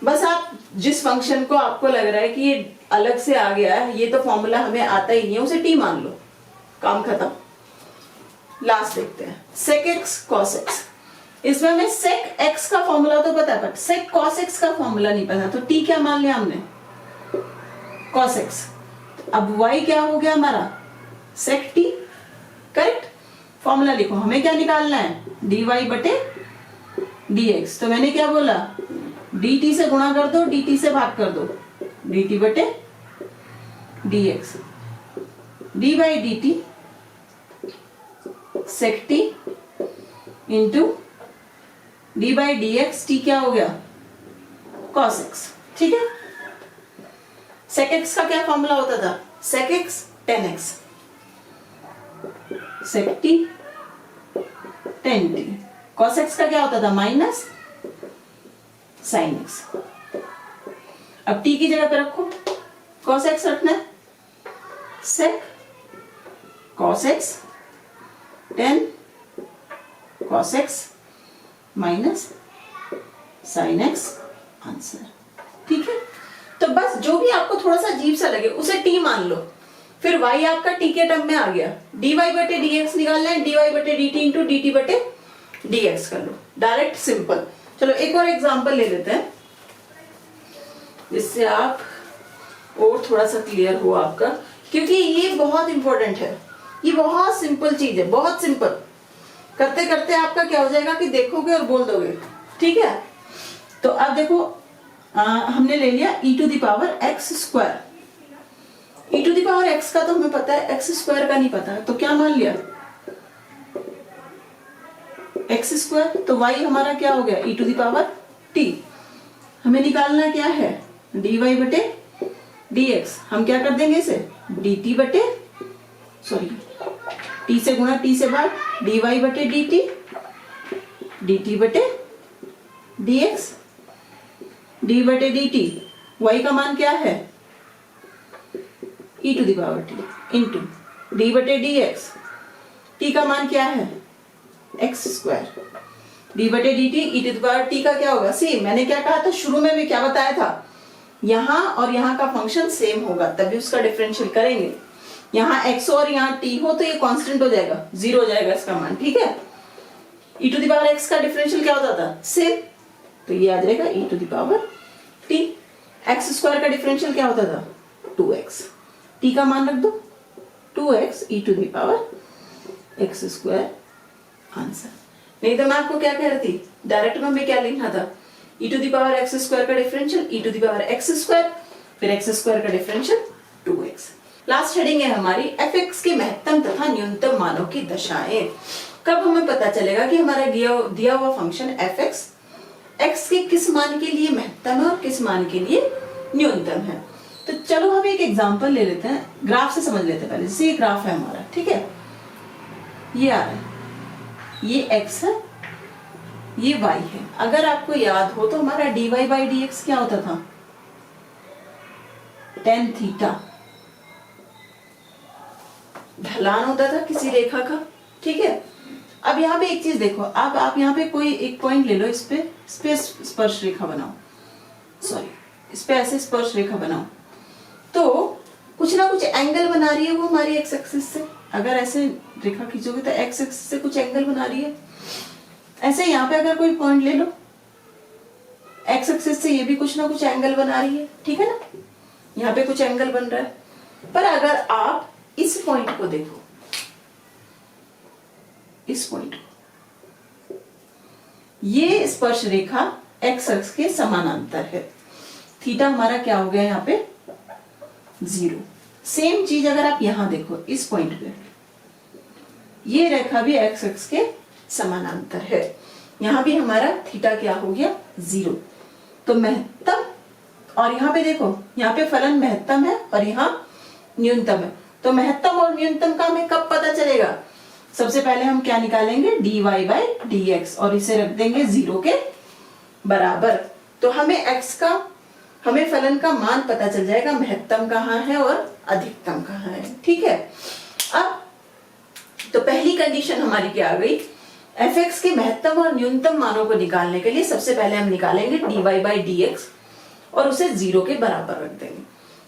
बस आप जिस फंक्शन को आपको लग रहा है कि ये अलग से आ गया है, ये तो फॉर्मूला हमें आता ही नहीं है, उसे t मान लो, काम खत्म। लास्ट देखते हैं sec x cos x। इसमें हमें sec x का फॉर्मूला तो पता है, बट sec cos x का फॉर्मूला नहीं पता, तो t क्या मान लिया हमने cos x। अब y क्या हो गया हमारा sec t, करेक्ट। फॉर्मूला लिखो, हमें क्या निकालना है dy बटे dx, तो मैंने क्या बोला dt से गुणा कर दो, dt से भाग कर दो, dt बटे dx, d by dt sec t into d by dx, t क्या हो गया cos x, ठीक है। sec x का क्या फॉर्मूला होता था sec x tan x, sec t tan t, cos x का क्या होता था माइनस sin x। अब t की जगह पे रखो, cos x रखना है, sec cos x tan cos x minus sin x answer. ठीक है, तो बस जो भी आपको थोड़ा सा अजीब सा लगे उसे t मान लो, फिर y आपका t के टर्म में आ गया, dy बटे dx निकालना है, dy बटे dt इंटू dt बटे dx कर लो, डायरेक्ट सिंपल। चलो एक और एग्जांपल ले लेते हैं जिससे आप और थोड़ा सा क्लियर हो आपका, क्योंकि ये बहुत इंपॉर्टेंट है, ये बहुत सिंपल चीज है, बहुत सिंपल। करते करते आपका क्या हो जाएगा कि देखोगे और बोल दोगे। ठीक है, तो अब देखो हमने ले लिया e to the power x square. e to the power x का तो हमें पता है, x स्क्वायर का नहीं पता है, तो क्या मान लिया x स्क्वायर। तो y हमारा क्या हो गया e to the power t। हमें निकालना क्या है dy बटे dx। हम क्या कर देंगे इसे dt बटे सॉरी t से गुणा t से भाग, dy बटे dt, dt बटे dx, d बटे dt। y का मान क्या है e to the power t into d बटे dx। t का मान क्या है x स्क्वायर, d बटे dt e to the power t का क्या होगा सेम। मैंने क्या कहा था शुरू में भी, क्या बताया था, यहाँ और यहाँ का फंक्शन सेम होगा तभी उसका डिफरेंशियल करेंगे। यहाँ x और यहाँ t हो तो ये कांस्टेंट हो जाएगा, 0 हो जाएगा इसका मान। ठीक है, e to the power x का डिफरेंशियल क्या होता था सेम, तो ये आ जाएगा e to the power t। x square का डिफरेंशियल क्या होता था 2x, t का मान रख दो 2x e to the power x square answer. नहीं तो मैं आपको क्या कह रही थी, डायरेक्ट में हमें क्या लिखना था e to the power x square का differential e to the power x square, फिर x स्क्वायर का डिफरेंशियल 2x। लास्ट हेडिंग है हमारी fx के महत्तम तथा न्यूनतम मानों की दशाएं। कब हमें पता चलेगा कि हमारा दिया हुआ फंक्शन fx x के किस मान के लिए महत्तम है और किस मान के लिए न्यूनतम है। तो चलो हम एक एग्जांपल ले लेते हैं, ग्राफ से समझ लेते हैं पहले। जैसे ये ग्राफ है हमारा, ठीक है, ये आ रहा है, ये x है, ये y है। अगर आपको याद हो तो हमारा dy बाई dx क्या होता था tan थीटा, ढलान होता था किसी रेखा का। ठीक है, अब यहाँ पे एक चीज देखो, अब आप यहाँ पे कोई एक पॉइंट ले लो, इस पे स्पर्श रेखा बनाओ, सॉरी इस पे ऐसे स्पर्श रेखा बनाओ, तो कुछ ना कुछ एंगल बना रही है वो हमारी एक्स एक्सिस से। अगर ऐसे रेखा खींचोगे तो एक्स एक्सिस से कुछ एंगल बना रही है। ऐसे यहाँ पे अगर कोई पॉइंट ले लो, एक्स एक्सिस से ये भी कुछ ना कुछ एंगल बना रही है। ठीक है ना, यहाँ पे कुछ एंगल बन रहा है। पर अगर आप इस पॉइंट को देखो, इस पॉइंट को, ये स्पर्श रेखा एक्स अक्ष के समानांतर है। थीटा हमारा क्या हो गया यहाँ पे 0। सेम चीज अगर आप यहां देखो इस पॉइंट पे, ये रेखा भी एक्स अक्ष के समानांतर है, यहां भी हमारा थीटा क्या हो गया 0। तो महत्तम, और यहाँ पे देखो, यहाँ पे फलन महत्तम है और यहाँ न्यूनतम है। तो महत्तम और न्यूनतम का हमें कब पता चलेगा, सबसे पहले हम क्या निकालेंगे dy बाई dx और इसे रख देंगे 0 के बराबर। तो हमें फलन का मान पता चल जाएगा, महत्तम कहाँ है और अधिकतम कहाँ है। ठीक है, अब तो पहली कंडीशन हमारी क्या आ गई, fx के महत्तम और न्यूनतम मानों को निकालने के लिए सबसे पहले हम निकालेंगे dy बाई dx और उसे 0 के बराबर रख देंगे।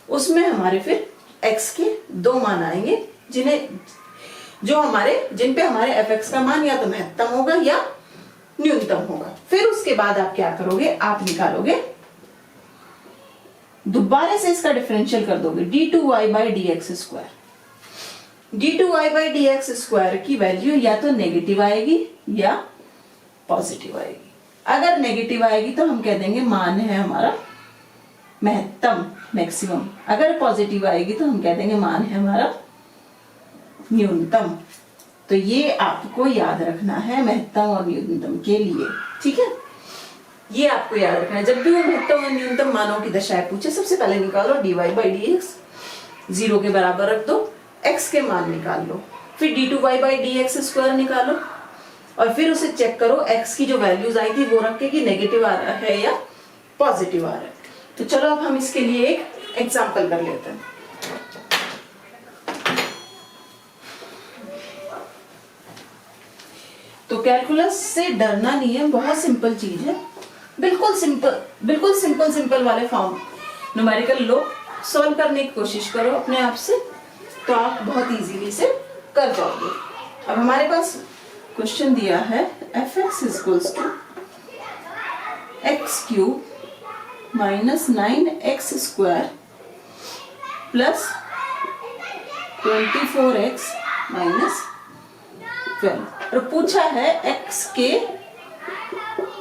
उसमें हमारे फिर x के 2 मान आएंगे जिन पे हमारे fx का मान या तो महत्तम होगा या न्यूनतम होगा। फिर उसके बाद आप क्या करोगे, आप निकालोगे, दोबारा से इसका डिफरेंशियल कर दोगे d2y by dx square. d2y by dx square की वैल्यू या तो नेगेटिव आएगी या पॉजिटिव आएगी। अगर नेगेटिव आएगी तो हम कह देंगे मान है हमारा महत्तम मैक्सिमम, अगर पॉजिटिव आएगी तो हम कह देंगे मान है हमारा न्यूनतम। तो ये आपको याद रखना है महत्तम और न्यूनतम के लिए। ठीक है, ये आपको याद रखना है, जब भी वो महत्तम और न्यूनतम मानों की दशाएं पूछे सबसे पहले निकालो dy बाई dx, 0 के बराबर रख दो, x के मान निकाल लो, फिर d2y बाई dx स्क्वायर निकालो, और फिर उसे चेक करो x की जो वैल्यूज आई थी वो रख के कि नेगेटिव आ रहा है या पॉजिटिव आ रहा है। तो चलो अब हम इसके लिए एक एग्जाम्पल कर लेते हैं। तो कैलकुलस से डरना नहीं है, बहुत सिंपल चीज है, बिल्कुल सिंपल वाले फॉर्म न्यूमेरिकल लो, सॉल्व करने की कोशिश करो अपने आप से, तो आप बहुत इजीली से कर जाओगे। अब हमारे पास क्वेश्चन दिया है fx equals to x cube minus 9x square plus 24x minus 12 और पूछा है x के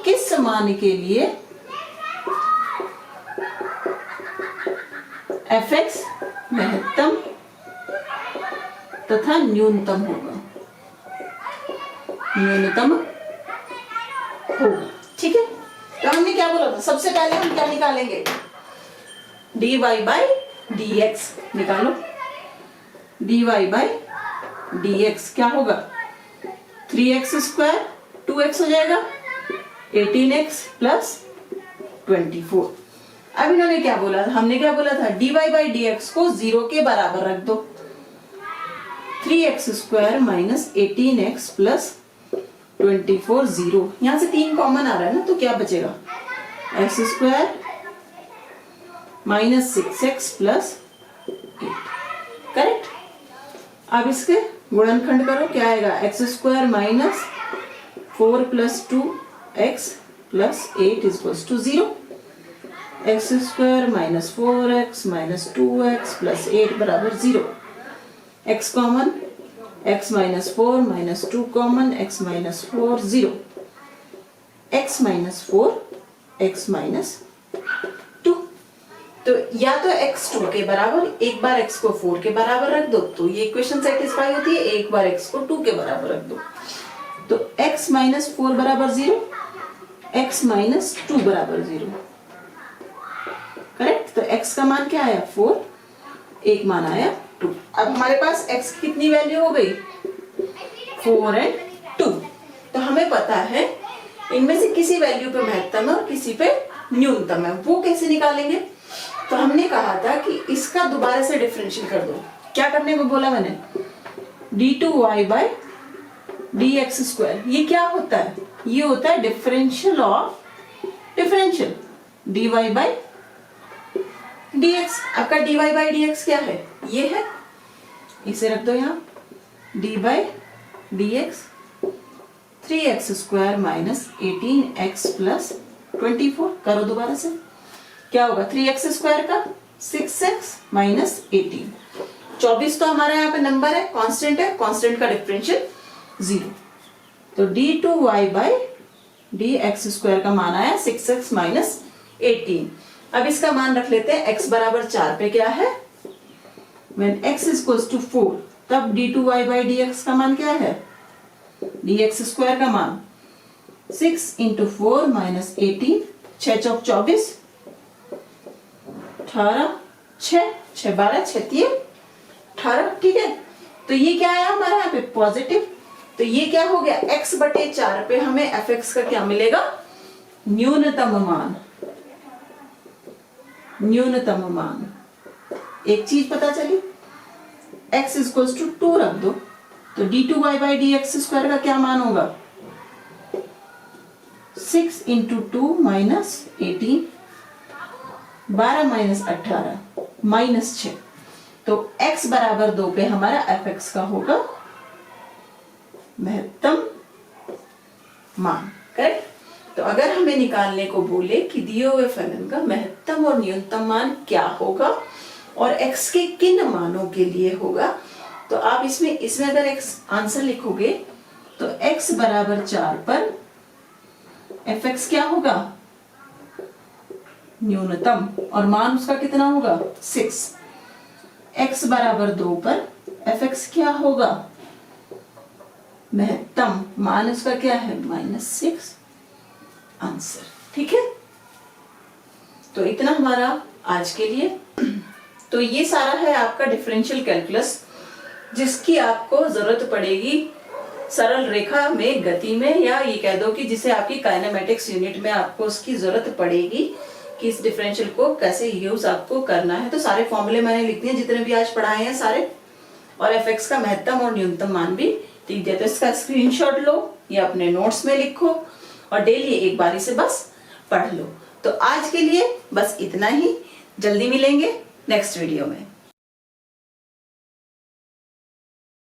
किस मान के लिए fx महत्तम तथा न्यूनतम होगा, ठीक है। तो हमने क्या बोला था, सबसे पहले हम क्या निकालेंगे, dy बाई dx निकालो। dy बाई dx क्या होगा, 3x स्क्वायर 2x हो जाएगा, 18x प्लस 24। अब इन्होंने क्या बोला, हमने क्या बोला था, dy बाई dx को 0 के बराबर रख दो, 3x square minus 18x plus 24 0, यहां से 3 कॉमन आ रहा है ना, तो क्या बचेगा, x square minus 6x plus 8, correct. अब इसके गुणनखंड करो, क्या आएगा, x square minus 4 plus 2x plus 8 equals to 0, x square minus 4x minus 2x plus 8 बराबर 0, x common, x minus 4 minus 2 common, x minus 4 0, x minus 4 x minus 2। तो या तो x 2 के बराबर, एक बार x को 4 के बराबर रख दो तो ये इक्वेशन सेटिस्फाई होती है, एक बार x को 2 के बराबर रख दो तो x माइनस 4 बराबर 0, x माइनस 2 बराबर 0, करेक्ट। तो x का मान क्या आया 4, एक मान आया 2। अब हमारे पास x की कितनी वैल्यू हो गई, 4 एंड 2। तो हमें पता है इनमें से किसी वैल्यू पे महत्तम है और किसी पे न्यूनतम है, वो कैसे निकालेंगे। तो हमने कहा था कि इसका दोबारा से डिफरेंशियल कर दो। क्या करने को बोला मैंने, d2y बाई dx स्क्वायर। ये क्या होता है, ये होता है differential of differential, dy by dx। आपका dy बाई dx क्या है, ये है, इसे रख दो यहाँ, d by dx 3x square minus 18x plus 24। करो दोबारा से, क्या होगा, 3x स्क्वायर का 6x माइनस 18, 24 तो हमारा यहाँ पे नंबर है, कांस्टेंट है, कांस्टेंट का डिफरेंशियल 0। तो d2y बाई dx स्क्वायर का मान आया 6x माइनस 18। अब इसका मान रख लेते हैं, x बराबर 4 पे क्या है, when x इक्वल्स टू 4, तब d2y बाई dx का मान क्या है, dx स्क्वायर का मान 6 इंटू 4 माइनस 18, 6 चौक 24, 18, 6 12, 6 18, ठीक है। तो ये क्या आया हमारा यहाँ पे पॉजिटिव, तो ये क्या हो गया, x बटे 4 पे हमें fx का क्या मिलेगा, न्यूनतम मान, न्यूनतम मान। एक चीज पता चली, x इक्वल्स टू 2 रख दो तो d2y बाई dx स्क्वायर का क्या मान होगा, 6 इंटू 2 माइनस 18, 12 माइनस 18 माइनस 6। तो x बराबर 2 पे हमारा fx का होगा महत्तम मान, करेक्ट। तो अगर हमें निकालने को बोले कि दिए हुए फलन का महत्तम और न्यूनतम मान क्या होगा और x के किन मानों के लिए होगा, तो आप इसमें अगर x आंसर लिखोगे तो x बराबर 4 पर fx क्या होगा, न्यूनतम, और मान उसका कितना होगा 6। x बराबर 2 पर fx क्या होगा, महत्तम, मान उसका क्या है -6, आंसर, ठीक है। तो इतना हमारा आज के लिए। तो ये सारा है आपका डिफरेंशियल कैलकुलस, जिसकी आपको जरूरत पड़ेगी सरल रेखा में, गति में, या ये कह दो कि जिसे आपकी काइनेमेटिक्स यूनिट में आपको उसकी जरूरत पड़ेगी कि इस डिफरेंशियल को कैसे यूज आपको करना है। तो सारे फॉर्मूले मैंने लिख दिए जितने भी आज पढ़ाए हैं सारे, और एफ का महत्तम और न्यूनतम मान भी लिख दिया। तो इसका स्क्रीनशॉट लो या अपने नोट्स में लिखो और डेली एक बारी से बस पढ़ लो। तो आज के लिए बस इतना ही, जल्दी मिलेंगे नेक्स्ट वीडियो में।